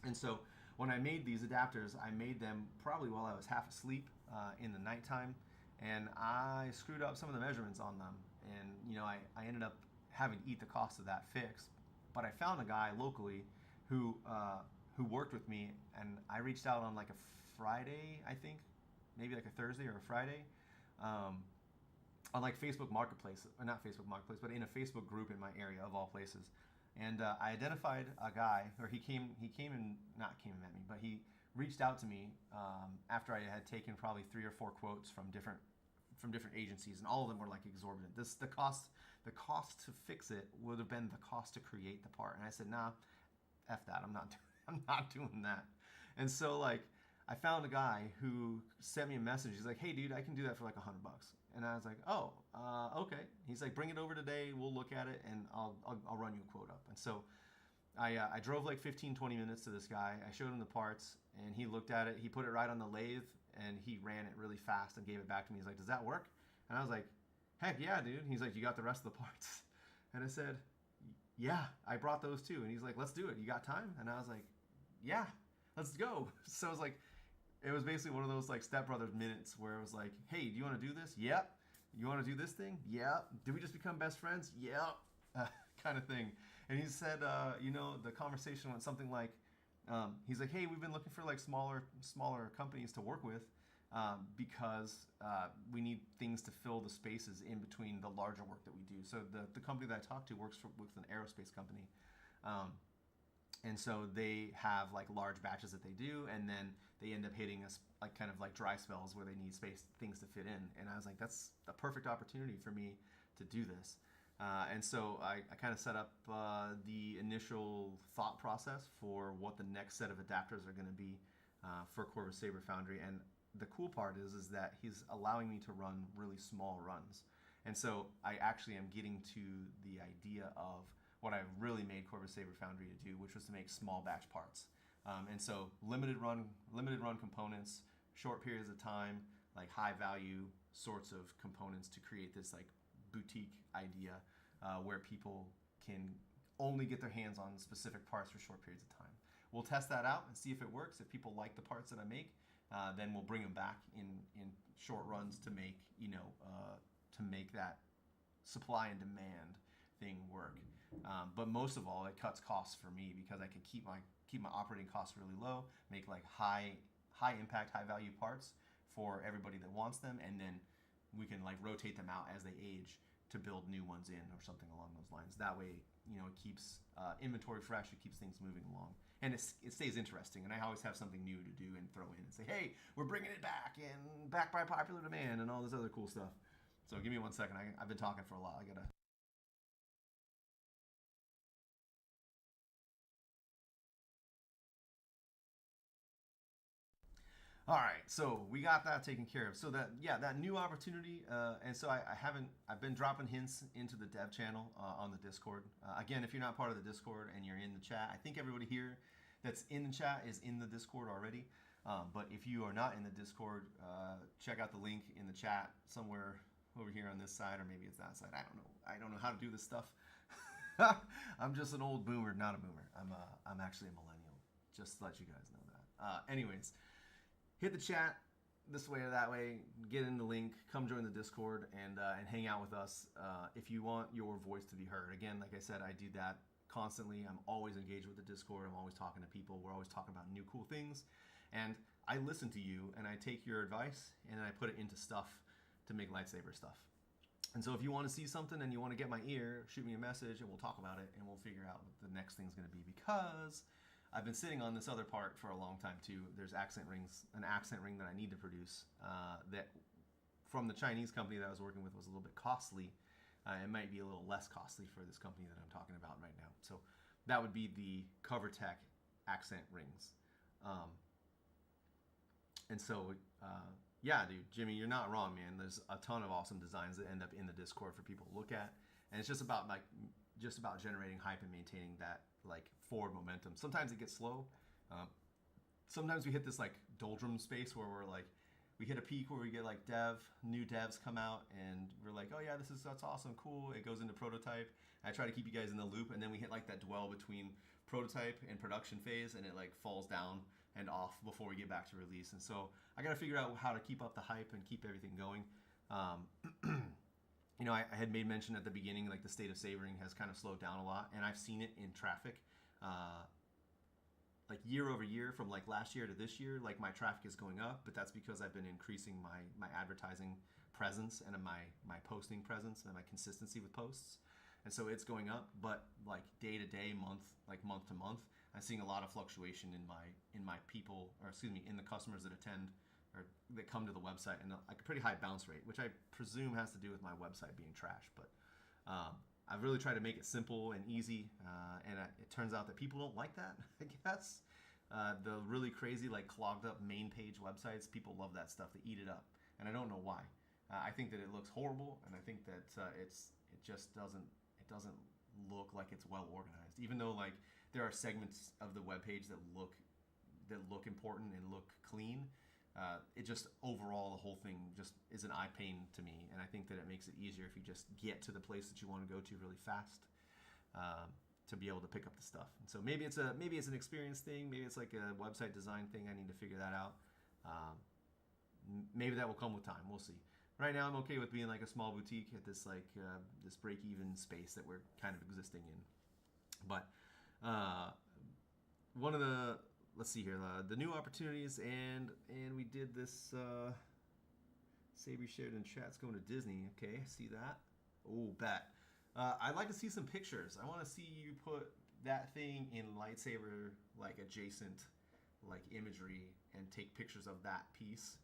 And so when I made these adapters, I made them probably while I was half asleep in the nighttime, and I screwed up some of the measurements on them. And I ended up having to eat the cost of that fix. But I found a guy locally who worked with me, and I reached out on like a Friday, I think, maybe like a Thursday or a Friday, on like Facebook Marketplace, or not Facebook Marketplace, but in a Facebook group in my area of all places. And I identified a guy, or he came and not came and met me, but he reached out to me after I had taken probably 3 or 4 quotes from different agencies, and all of them were like exorbitant. The cost to fix it would have been the cost to create the part. And I said, nah, F that. I'm not doing that. And so like I found a guy who sent me a message. He's like, hey dude, I can do that for like $100. And I was like, oh, okay. He's like, bring it over today. We'll look at it, and I'll run you a quote up. And so I drove like 15-20 minutes to this guy. I showed him the parts, and he looked at it. He put it right on the lathe, and he ran it really fast and gave it back to me. He's like, does that work? And I was like, heck yeah, dude. He's like, you got the rest of the parts? And I said, yeah, I brought those too. And he's like, let's do it. You got time? And I was like, yeah, let's go. So it was basically one of those like Step Brothers minutes where it was like, hey, do you want to do this? Yep. You want to do this thing? Yep. Did we just become best friends? Yep. Kind of thing. And he said, the conversation went something like, he's like, hey, we've been looking for like smaller companies to work with, because we need things to fill the spaces in between the larger work that we do. So the company that I talked to works with an aerospace company. And so they have like large batches that they do, and then they end up hitting us like kind of like dry spells where they need things to fit in. And I was like, that's a perfect opportunity for me to do this. And so I kind of set up the initial thought process for what the next set of adapters are going to be for Corvus Saber Foundry. And the cool part is that he's allowing me to run really small runs. And so I actually am getting to the idea of what I really made Corvus Saber Foundry to do, which was to make small batch parts. And so limited run components, short periods of time, like high value sorts of components to create this like boutique idea where people can only get their hands on specific parts for short periods of time. We'll test that out and see if it works. If people like the parts that I make, then we'll bring them back in short runs to make that supply and demand thing work. But most of all, it cuts costs for me, because I can keep my operating costs really low, make like high impact, high value parts for everybody that wants them, and then we can like rotate them out as they age to build new ones in, or something along those lines. That way, it keeps inventory fresh, it keeps things moving along, and it stays interesting. And I always have something new to do and throw in and say, hey, we're bringing it back, and back by popular demand, and all this other cool stuff. So give me 1 second. I've been talking for a while. I gotta. All right, so we got that taken care of. So that new opportunity, and so I've been dropping hints into the dev channel on the Discord. Again, if you're not part of the Discord and you're in the chat, I think everybody here that's in the chat is in the Discord already. But if you are not in the Discord, check out the link in the chat somewhere over here on this side, or maybe it's that side. I don't know. I don't know how to do this stuff. I'm just an old boomer, not a boomer. I'm actually a millennial. Just to let you guys know that. Anyways, hit the chat this way or that way. Get in the link. Come join the Discord and hang out with us. If you want your voice to be heard, again, like I said, I do that constantly. I'm always engaged with the Discord. I'm always talking to people. We're always talking about new cool things. And I listen to you, and I take your advice, and I put it into stuff to make lightsaber stuff. And so if you want to see something and you want to get my ear, shoot me a message, and we'll talk about it, and we'll figure out what the next thing's going to be. Because I've been sitting on this other part for a long time, too. There's accent rings, an accent ring that I need to produce that from the Chinese company that I was working with was a little bit costly. It might be a little less costly for this company that I'm talking about right now. So that would be the CoverTech accent rings. And so, yeah, dude, Jimmy, you're not wrong, man. There's a ton of awesome designs that end up in the Discord for people to look at, and it's just about generating hype and maintaining that forward momentum. Sometimes it gets slow. Sometimes we hit this doldrum space where we hit a peak where we get new devs come out, and we're like, oh yeah, that's awesome, cool. It goes into prototype. I try to keep you guys in the loop, and then we hit that dwell between prototype and production phase, and it falls down and off before we get back to release. And so I got to figure out how to keep up the hype and keep everything going. I had made mention at the beginning, the state of sabering has kind of slowed down a lot, and I've seen it in traffic. Year over year, from last year to this year, my traffic is going up, but that's because I've been increasing my advertising presence and my posting presence and my consistency with posts. And so it's going up, but day to day, month to month, I'm seeing a lot of fluctuation in my people, or excuse me, in the customers that attend or that come to the website, and a pretty high bounce rate, which I presume has to do with my website being trash. But I've really tried to make it simple and easy, and it turns out that people don't like that, I guess. The really crazy, clogged up main page websites, people love that stuff. They eat it up, and I don't know why. I think that it looks horrible, and I think that it just doesn't look like it's well organized. Even though there are segments of the web page that look important and look clean, it just overall the whole thing just is an eye pain to me, and I think that it makes it easier if you just get to the place that you want to go to really fast. To be able to pick up the stuff. And so maybe it's an experience thing, maybe it's a website design thing. I need to figure that out. Maybe that will come with time. We'll see. Right now I'm okay with being a small boutique at this this break-even space that we're kind of existing in. But one of the, let's see here, the new opportunities, and we did this Saber shared in chat's going to Disney. Okay, see that? Oh, bet. I'd like to see some pictures. I want to see you put that thing in lightsaber adjacent imagery and take pictures of that piece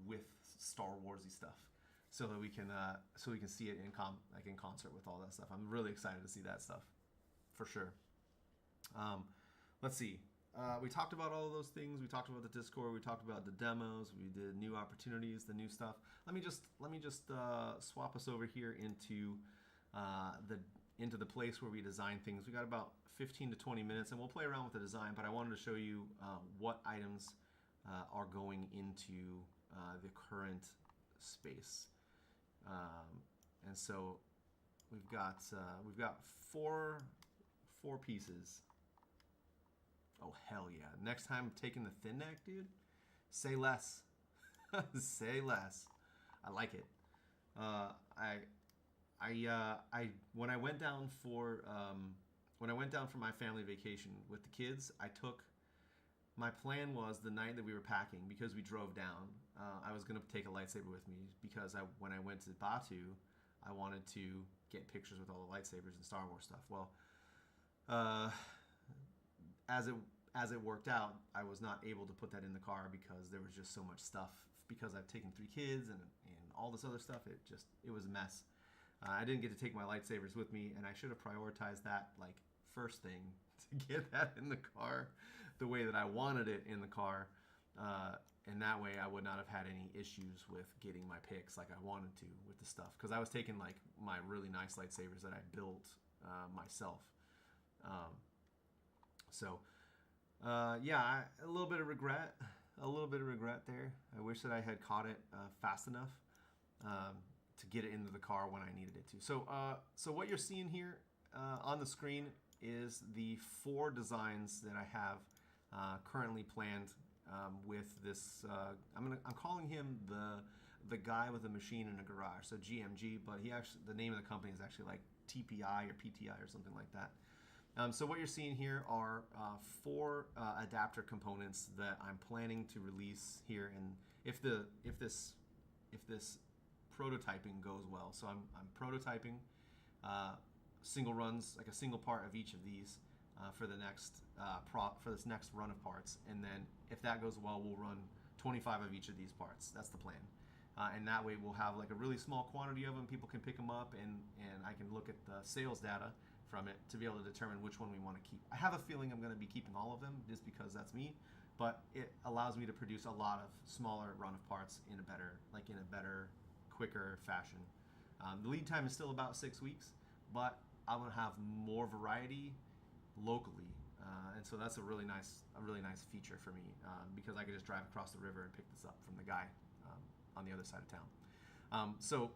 with Star Warsy stuff, so that we can see it in concert with all that stuff. I'm really excited to see that stuff for sure. Let's see. We talked about all of those things. We talked about the Discord. We talked about the demos. We did new opportunities, the new stuff. Let me just swap us over here into the place where we design things. We got about 15 to 20 minutes, and we'll play around with the design, but I wanted to show you what items are going into the current space. And so we've got four pieces. Oh hell yeah. Next time taking the thin neck, dude, say less. Say less. I like it. When I went down for my family vacation with the kids, my plan was the night that we were packing, because we drove down, I was going to take a lightsaber with me, because when I went to Batu, I wanted to get pictures with all the lightsabers and Star Wars stuff. Well, as it worked out, I was not able to put that in the car because there was just so much stuff, because I've taken 3 kids and all this other stuff. It was a mess. I didn't get to take my lightsabers with me, and I should have prioritized that first thing to get that in the car the way that I wanted it in the car, and that way I would not have had any issues with getting my picks like I wanted to with the stuff, because I was taking my really nice lightsabers that I built myself. A little bit of regret. A little bit of regret there. I wish that I had caught it fast enough to get it into the car when I needed it to. So what you're seeing here on the screen is the 4 designs that I have currently planned with this. I'm calling him the guy with a machine in a garage. So GMG, but the name of the company is actually like TPI or PTI or something like that. So what you're seeing here are 4 adapter components that I'm planning to release here, and if this prototyping goes well. So I'm prototyping single runs, like a single part of each of these for this next run of parts, and then if that goes well, we'll run 25 of each of these parts. That's the plan. And that way we'll have like a really small quantity of them. People can pick them up, and I can look at the sales data from it to be able to determine which one we want to keep. I have a feeling I'm going to be keeping all of them just because that's me, but it allows me to produce a lot of smaller run of parts in a better, quicker fashion. The lead time is still about 6 weeks, but I'm going to have more variety locally, and so that's a really nice feature for me because I can just drive across the river and pick this up from the guy on the other side of town. So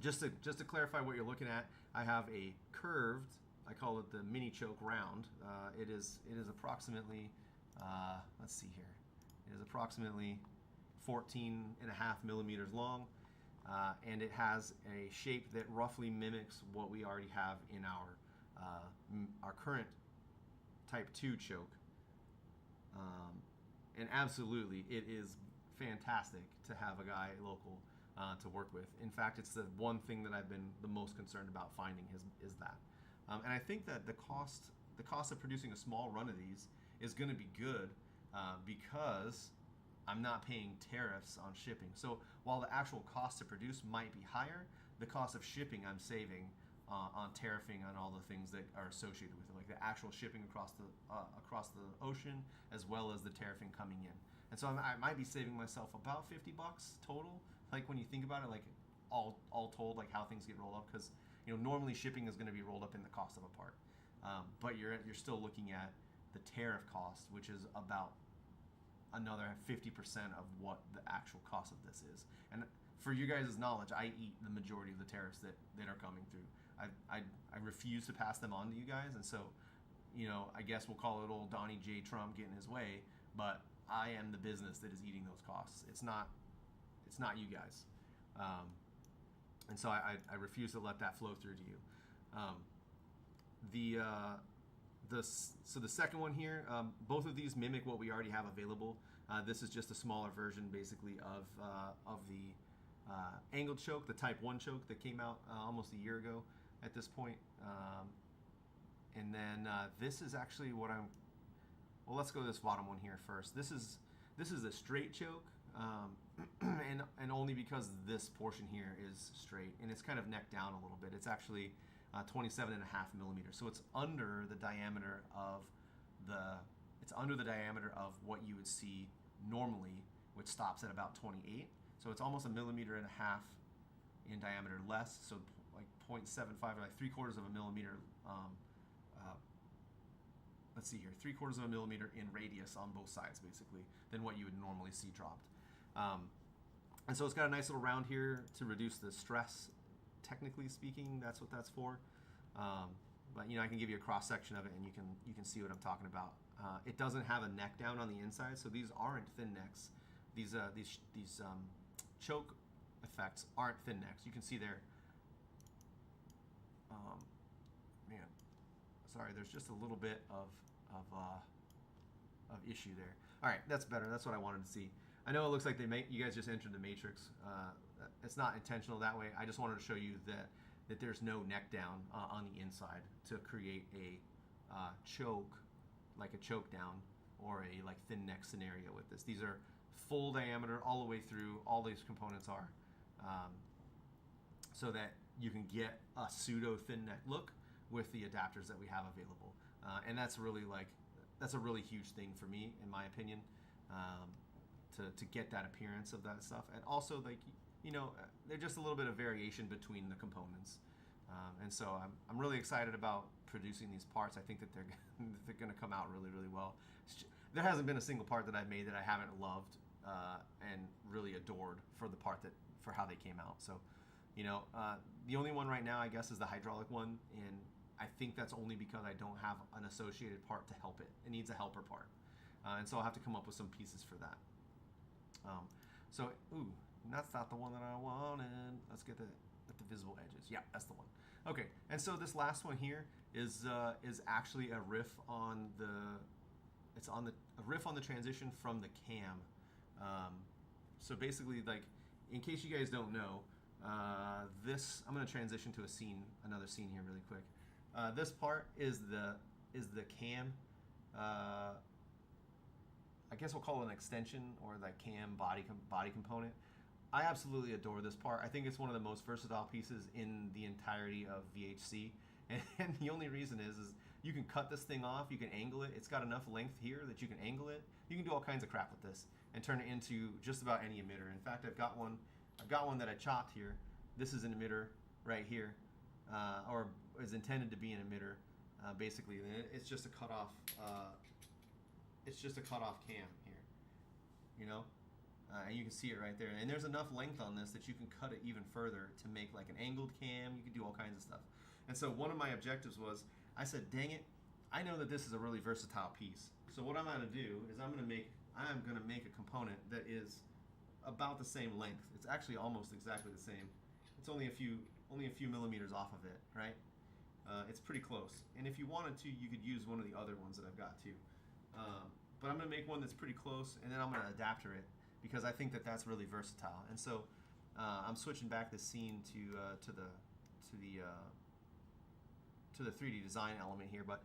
just to clarify what you're looking at, I have a curved, I call it the mini choke round. It is approximately, let's see here, it is approximately 14.5 millimeters long, and it has a shape that roughly mimics what we already have in our current Type 2 choke. And absolutely, it is fantastic to have a guy local to work with. In fact, it's the one thing that I've been the most concerned about finding is that. And I think that the cost of producing a small run of these is going to be good because I'm not paying tariffs on shipping. So while the actual cost to produce might be higher, the cost of shipping I'm saving on tariffing on all the things that are associated with it, like the actual shipping across the ocean, as well as the tariffing coming in. And so I might be saving myself about $50 total. Like when you think about it, like all told, like how things get rolled up, because normally shipping is going to be rolled up in the cost of a part, but you're still looking at the tariff cost, which is about another 50% of what the actual cost of this is. And for you guys' knowledge, I eat the majority of the tariffs that are coming through. I refuse to pass them on to you guys, and so I guess we'll call it old Donnie J. Trump getting his way, but I am the business that is eating those costs. It's not you guys, and so I refuse to let that flow through to you. So the second one here, both of these mimic what we already have available. This is just a smaller version, basically, of the angled choke, the Type 1 choke that came out almost a year ago at this point. And then this is actually what I'm. Well, let's go to this bottom one here first. This is a straight choke, and only because this portion here is straight, and it's kind of neck down a little bit. It's actually 27.5 millimeters, so it's under the diameter of what you would see normally, which stops at about 28. So it's almost 1.5 millimeters in diameter less, so like 0.75 or like 3/4 of a millimeter. Let's see here, 3/4 of a millimeter in radius on both sides, basically, than what you would normally see dropped. And so it's got a nice little round here to reduce the stress. Technically speaking, that's what that's for. But I can give you a cross section of it, and you can see what I'm talking about. It doesn't have a neck down on the inside, so these aren't thin necks. These choke effects aren't thin necks. You can see there. Man, sorry, there's just a little bit of issue there. All right, that's better. That's what I wanted to see. I know it looks like you guys just entered the matrix. It's not intentional that way. I just wanted to show you that there's no neck down on the inside to create a choke, like a choke down or a like thin neck scenario with this. These are full diameter all the way through. All these components are, so that you can get a pseudo thin neck look with the adapters that we have available. And that's a really huge thing for me, in my opinion, to get that appearance of that stuff. And also, they're just a little bit of variation between the components. And so I'm really excited about producing these parts, I think that they're they're going to come out really, really well. There hasn't been a single part that I've made that I haven't loved and really adored for the part for how they came out. So, you know, the only one right now, I guess, is the hydraulic one, and I think that's only because I don't have an associated part to help it. It needs a helper part, and so I'll have to come up with some pieces for that. So, ooh, that's not the one that I wanted. Let's get the visible edges. Yeah, that's the one. Okay, and so this last one here is actually a riff on a riff on the transition from the cam. So basically, like, in case you guys don't know, I'm going to transition to another scene here really quick. This part is the cam. I guess we'll call it an extension, or that cam body component. I absolutely adore this part. I think it's one of the most versatile pieces in the entirety of VHC. And the only reason is you can cut this thing off, you can angle it. It's got enough length here that you can angle it. You can do all kinds of crap with this and turn it into just about any emitter. In fact, I've got one that I chopped here. This is an emitter right here, or is intended to be an emitter. Basically, it's just a cut off. It's just a cut off cam here. You know. And you can see it right there. And there's enough length on this that you can cut it even further to make like an angled cam. You can do all kinds of stuff. And so one of my objectives was, I said, dang it, I know that this is a really versatile piece. So what I'm going to do is I'm going to make a component that is about the same length. It's actually almost exactly the same. It's only a few millimeters off of it, right? It's pretty close. And if you wanted to, you could use one of the other ones that I've got too. But I'm going to make one that's pretty close, and then I'm going to adapter it, because I think that that's really versatile. And so I'm switching back the scene to the 3D design element here, but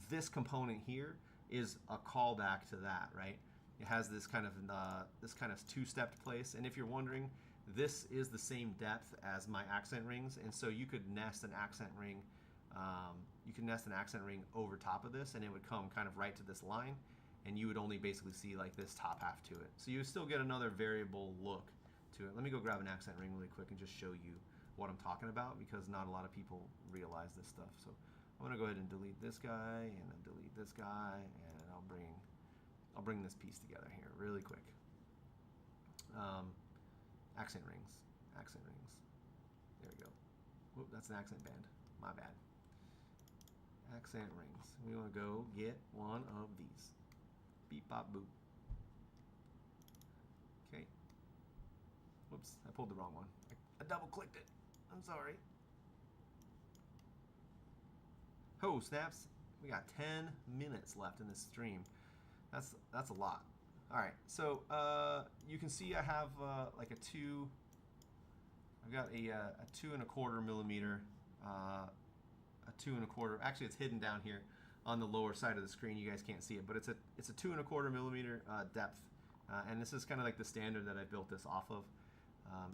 this component here is a callback to that, right? It has this kind of two-stepped place, and if you're wondering, this is the same depth as my accent rings, and so you could nest an accent ring. You can nest an accent ring over top of this, and it would come kind of right to this line, and you would only basically see like this top half to it. So you would still get another variable look to it. Let me go grab an accent ring really quick and just show you what I'm talking about, because not a lot of people realize this stuff. So I'm gonna go ahead and delete this guy and then delete this guy, and I'll bring this piece together here really quick. Accent rings. There we go. Whoop, that's an accent band. My bad. Accent rings. We want to go get one of these. Beep, bop, boop. Okay. Whoops, I pulled the wrong one. I double clicked it. I'm sorry. Oh, snaps. We got 10 minutes left in this stream. That's a lot. All right, so you can see I have like a 2. I've got a 2¼ millimeter, a 2¼ Actually, it's hidden down here on the lower side of the screen. You guys can't see it, but it's a 2¼ millimeter depth, and this is kind of like the standard that I built this off of.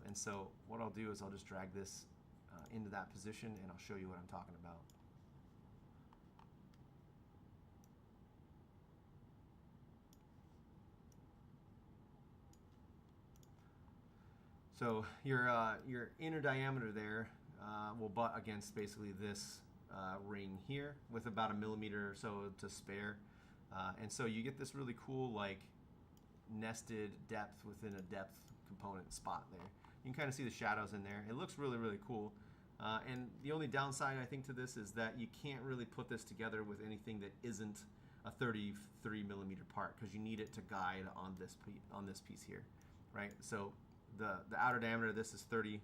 And so what I'll do is I'll just drag this into that position, and I'll show you what I'm talking about. So your inner diameter there will butt against basically this ring here with about 1 millimeter or so to spare, and so you get this really cool like nested depth within a depth component spot there. You can kind of see the shadows in there. It looks really, really cool. And the only downside I think to this is that you can't really put this together with anything that isn't a 33 millimeter part, because you need it to guide on this piece here, right? So the outer diameter of this is 30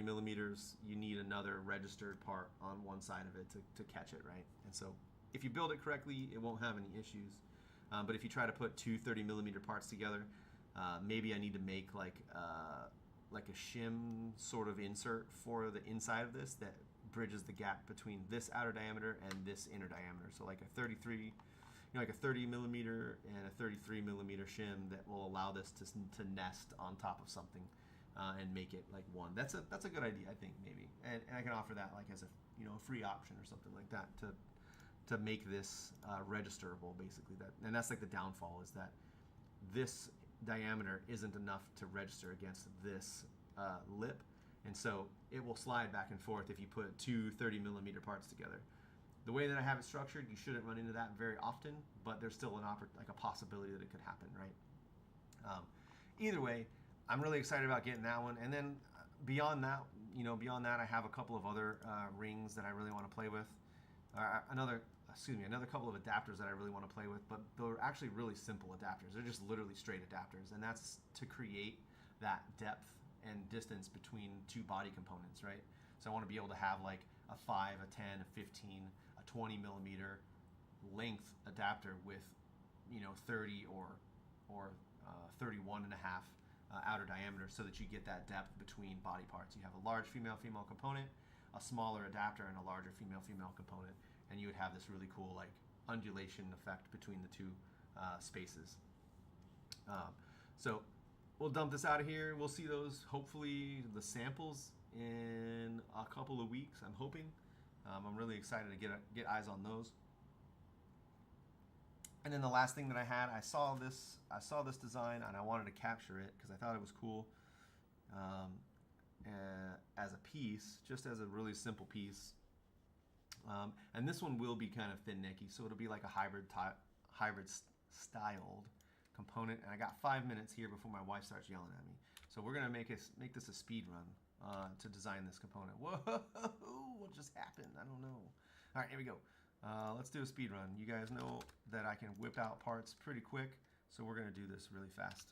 millimeters. You need another registered part on one side of it to catch it, right? And so if you build it correctly, it won't have any issues. But if you try to put two 30 millimeter parts together, maybe I need to make like a shim sort of insert for the inside of this that bridges the gap between this outer diameter and this inner diameter. So like a 33, like a 30 millimeter and a 33 millimeter shim that will allow this to nest on top of something and make it like one. That's a good idea, I think, maybe. And I can offer that like as a a free option or something like that to make this registerable, basically. And that's like the downfall, is that this diameter isn't enough to register against this lip, and so it will slide back and forth if you put two 30 millimeter parts together. The way that I have it structured, you shouldn't run into that very often, but there's still like a possibility that it could happen, right? Either way, I'm really excited about getting that one. And then beyond that, I have a couple of other rings that I really want to play with. Another couple of adapters that I really want to play with, but they're actually really simple adapters. They're just literally straight adapters, and that's to create that depth and distance between two body components, right? So I want to be able to have like a 5, a 10, a 15, a 20 millimeter length adapter with 30 or 31 and a half outer diameter, so that you get that depth between body parts. You have a large female component, a smaller adapter, and a larger female component, and you would have this really cool like undulation effect between the two spaces. So we'll dump this out of here. We'll see those, hopefully the samples, in a couple of weeks, I'm hoping. I'm really excited to get eyes on those. And then the last thing that I had, I saw this design and I wanted to capture it because I thought it was cool as a piece, just as a really simple piece. And this one will be kind of thin necky, so it'll be like a hybrid styled component. And I got 5 minutes here before my wife starts yelling at me. So we're gonna make this a speed run to design this component. Whoa! What just happened? I don't know. All right, here we go. Let's do a speed run. You guys know that I can whip out parts pretty quick, so we're gonna do this really fast.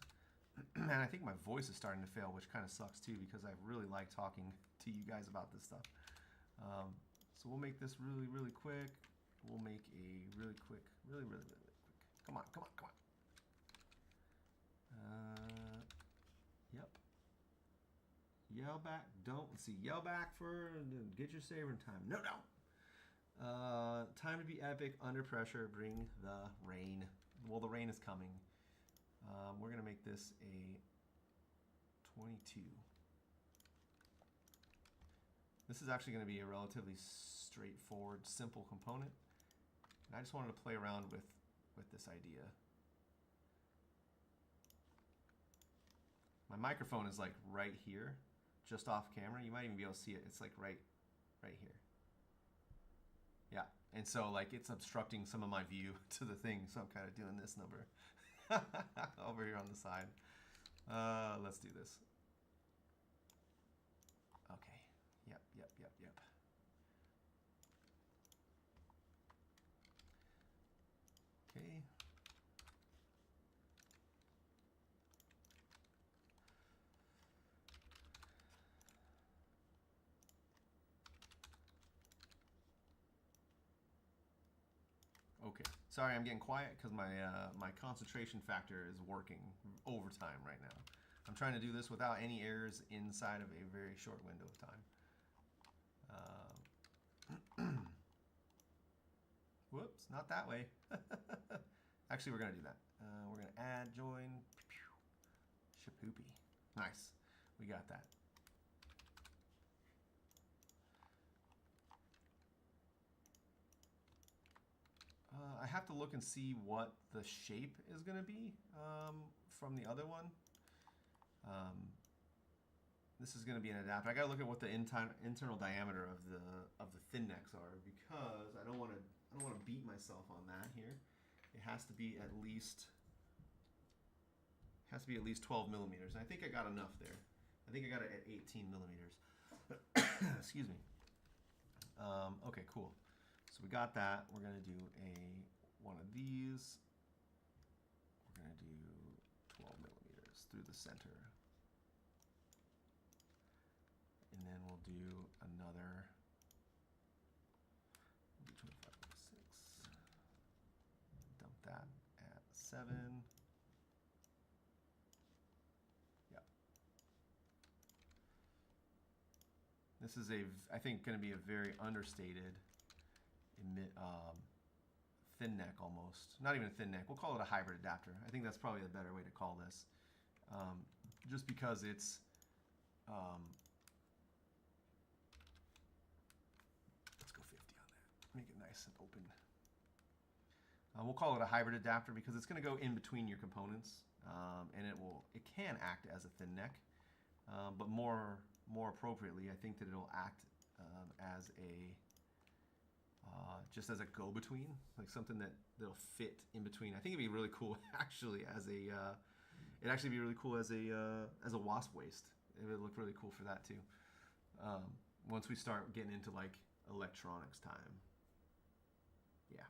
And I think my voice is starting to fail, which kind of sucks too, because I really like talking to you guys about this stuff. So we'll make this really, really quick. We'll make a really quick, really, really, really, really quick. Come on, come on, come on. Yep. Yell back. Let's see. Yell back for get your saber in time. No. Time to be epic under pressure. Bring the rain. Well, the rain is coming. We're gonna make this a 22. This is actually going to be a relatively straightforward, simple component. And I just wanted to play around with this idea. My microphone is like right here, just off camera. You might even be able to see it. It's like right here. Yeah, and so like it's obstructing some of my view to the thing, so I'm kind of doing this number over here on the side. Let's do this. Okay. Yep. Okay. Okay. Sorry, I'm getting quiet because my concentration factor is working overtime right now. I'm trying to do this without any errors inside of a very short window of time. Whoops, not that way. Actually, we're going to do that. We're going to add, join, shapoopy. Nice. We got that. I have to look and see what the shape is going to be from the other one. This is going to be an adapter. I got to look at what the internal diameter of the thin necks are, because I don't want to beat myself on that here. It has to be at least 12 millimeters. And I think I got enough there. I think I got it at 18 millimeters. Excuse me. Okay, cool. So we got that. We're going to do one of these. We're going to do 12 millimeters through the center. And then we'll do another 25 by 6. Dump that at 7. Yep. This is I think going to be a very understated thin neck almost. Not even a thin neck. We'll call it a hybrid adapter. I think that's probably the better way to call this. Just because it's let's go 50 on that. Make it nice and open. We'll call it a hybrid adapter because it's going to go in between your components, and it can act as a thin neck, but more appropriately, I think that it'll act as a just as a go-between, like something that'll fit in between. I think it'd be really cool actually as a it'd actually be really cool as a wasp waist. It would look really cool for that too. Once we start getting into like electronics time. Yeah.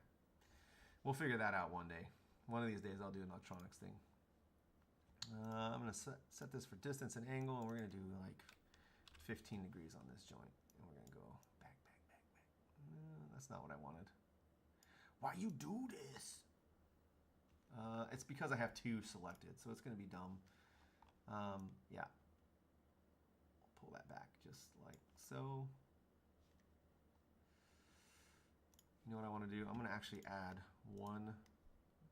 We'll figure that out one day. One of these days I'll do an electronics thing. I'm going to set this for distance and angle, and we're going to do like 15 degrees on this joint. And we're going to go back. That's not what I wanted. Why you do this? It's because I have 2 selected, so it's going to be dumb. Yeah. Pull that back just like so. You know what I want to do? I'm going to actually add 1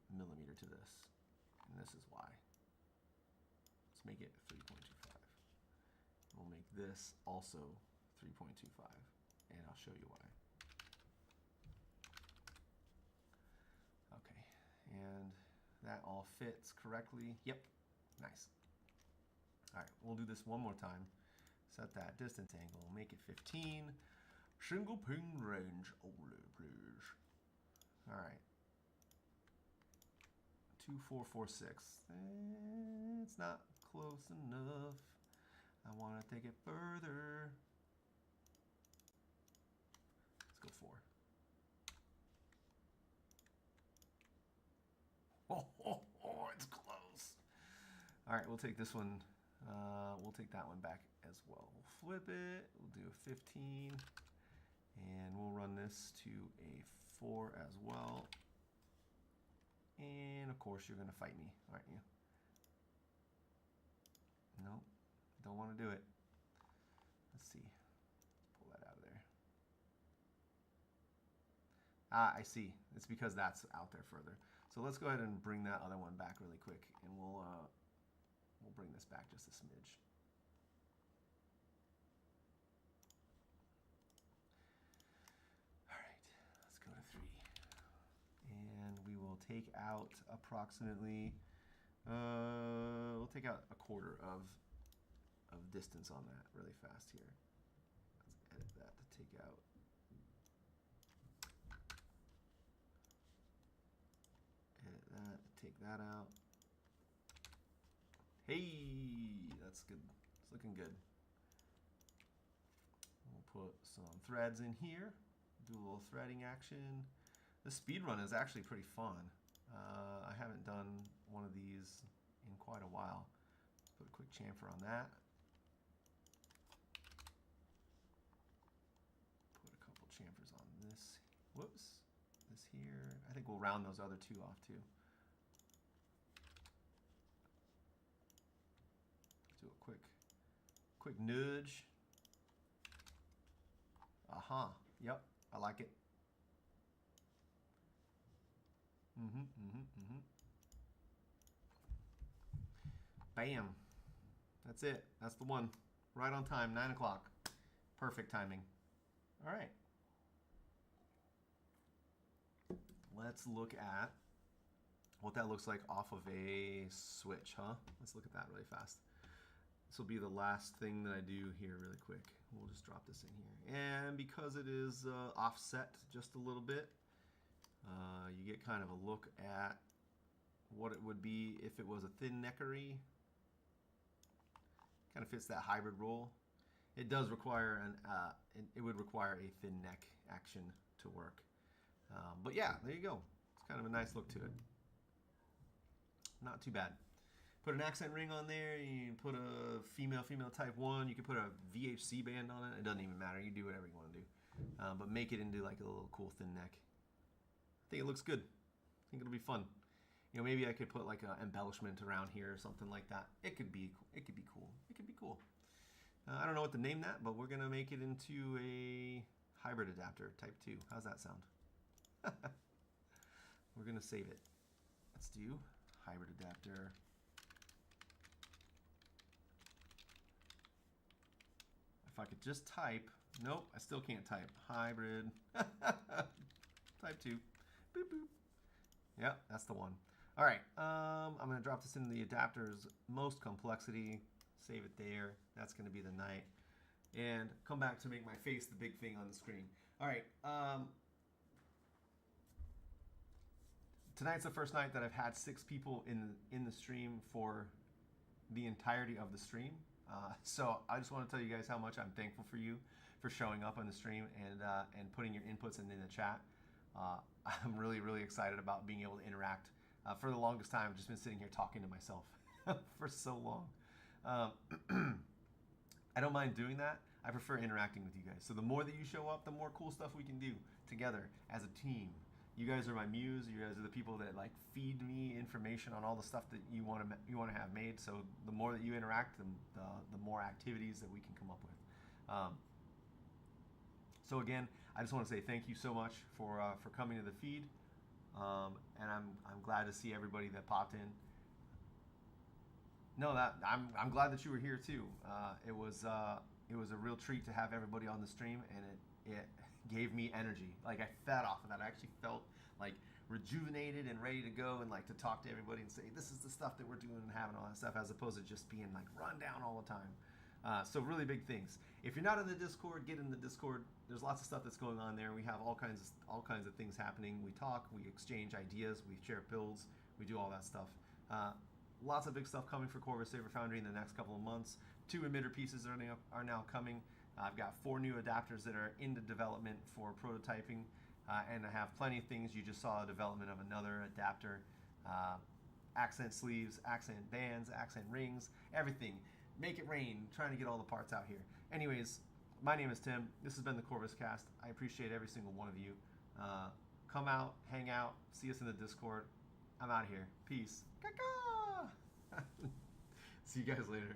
millimeter to this, and this is why. Let's make it 3.25. We'll make this also 3.25, and I'll show you why. Okay, and that all fits correctly. Yep, nice. All right, we'll do this one more time. Set that distance angle, make it 15. Single ping range only, please. All right. 2446. It's not close enough. I want to take it further. Let's go 4. Oh, it's close. All right, we'll take this one. We'll take that one back as well. We'll flip it. We'll do a 15. And we'll run this to a 4 as well. And of course, you're going to fight me, aren't you? Nope, don't want to do it. Let's see. Let's pull that out of there. Ah, I see. It's because that's out there further. So let's go ahead and bring that other one back really quick, and we'll bring this back just a smidge. Take out approximately, we'll take out a quarter of distance on that really fast here. Let's edit that to take out. Edit that, take that out. Hey, that's good. It's looking good. We'll put some threads in here, do a little threading action. The speed run is actually pretty fun. I haven't done one of these in quite a while. Put a quick chamfer on that. Put a couple chamfers on this. Whoops. This here. I think we'll round those other 2 off too. Let's do a quick nudge. Aha. Yep. I like it. Bam. That's it. That's the one. Right on time, 9 o'clock. Perfect timing. All right. Let's look at what that looks like off of a switch, huh? Let's look at that really fast. This will be the last thing that I do here really quick. We'll just drop this in here. And because it is offset just a little bit, you get kind of a look at what it would be if it was a thin neckery. Kind of fits that hybrid roll. It does require it would require a thin neck action to work. But yeah, there you go. It's kind of a nice look to it. Not too bad. Put an accent ring on there. You put a female type 1. You can put a VHC band on it. It doesn't even matter. You do whatever you want to do. But make it into like a little cool thin neck. I think it looks good. I think it'll be fun. You know, maybe I could put like an embellishment around here or something like that. It could be cool. It could be cool. I don't know what to name that, but we're gonna make it into a hybrid adapter type 2. How's that sound? We're gonna save it. Let's do hybrid adapter. If I could just type. Nope, I still can't type. Hybrid. Type 2. Boop, boop. Yep, that's the one. All right, I'm going to drop this into the adapter's most complexity. Save it there. That's going to be the night. And come back to make my face the big thing on the screen. All right, tonight's the first night that I've had 6 people in the stream for the entirety of the stream. So I just want to tell you guys how much I'm thankful for you for showing up on the stream and putting your inputs in the chat. I'm really, really excited about being able to interact. For the longest time, I've just been sitting here talking to myself for so long. I don't mind doing that. I prefer interacting with you guys. So the more that you show up, the more cool stuff we can do together as a team. You guys are my muse. You guys are the people that like feed me information on all the stuff that you want to have made. So the more that you interact, the more activities that we can come up with. So again, I just want to say thank you so much for coming to the feed, and I'm glad to see everybody that popped in. No, that I'm glad that you were here too. It was a real treat to have everybody on the stream, and it gave me energy. Like I fed off of that. I actually felt like rejuvenated and ready to go and like to talk to everybody and say this is the stuff that we're doing and having all that stuff, as opposed to just being like run down all the time. So really big things. If you're not in the Discord, get in the Discord. There's lots of stuff that's going on there. We have all kinds of things happening. We talk, we exchange ideas, we share builds, we do all that stuff. Lots of big stuff coming for Corvus Saber Foundry in the next couple of months. 2 emitter pieces are now coming. I've got 4 new adapters that are into development for prototyping, and I have plenty of things. You just saw a development of another adapter, accent sleeves, accent bands, accent rings, everything. Make it rain, trying to get all the parts out here. Anyways, my name is Tim. This has been the Corvus Cast. I appreciate every single one of you. Come out, hang out, see us in the Discord. I'm out of here. Peace. See you guys later.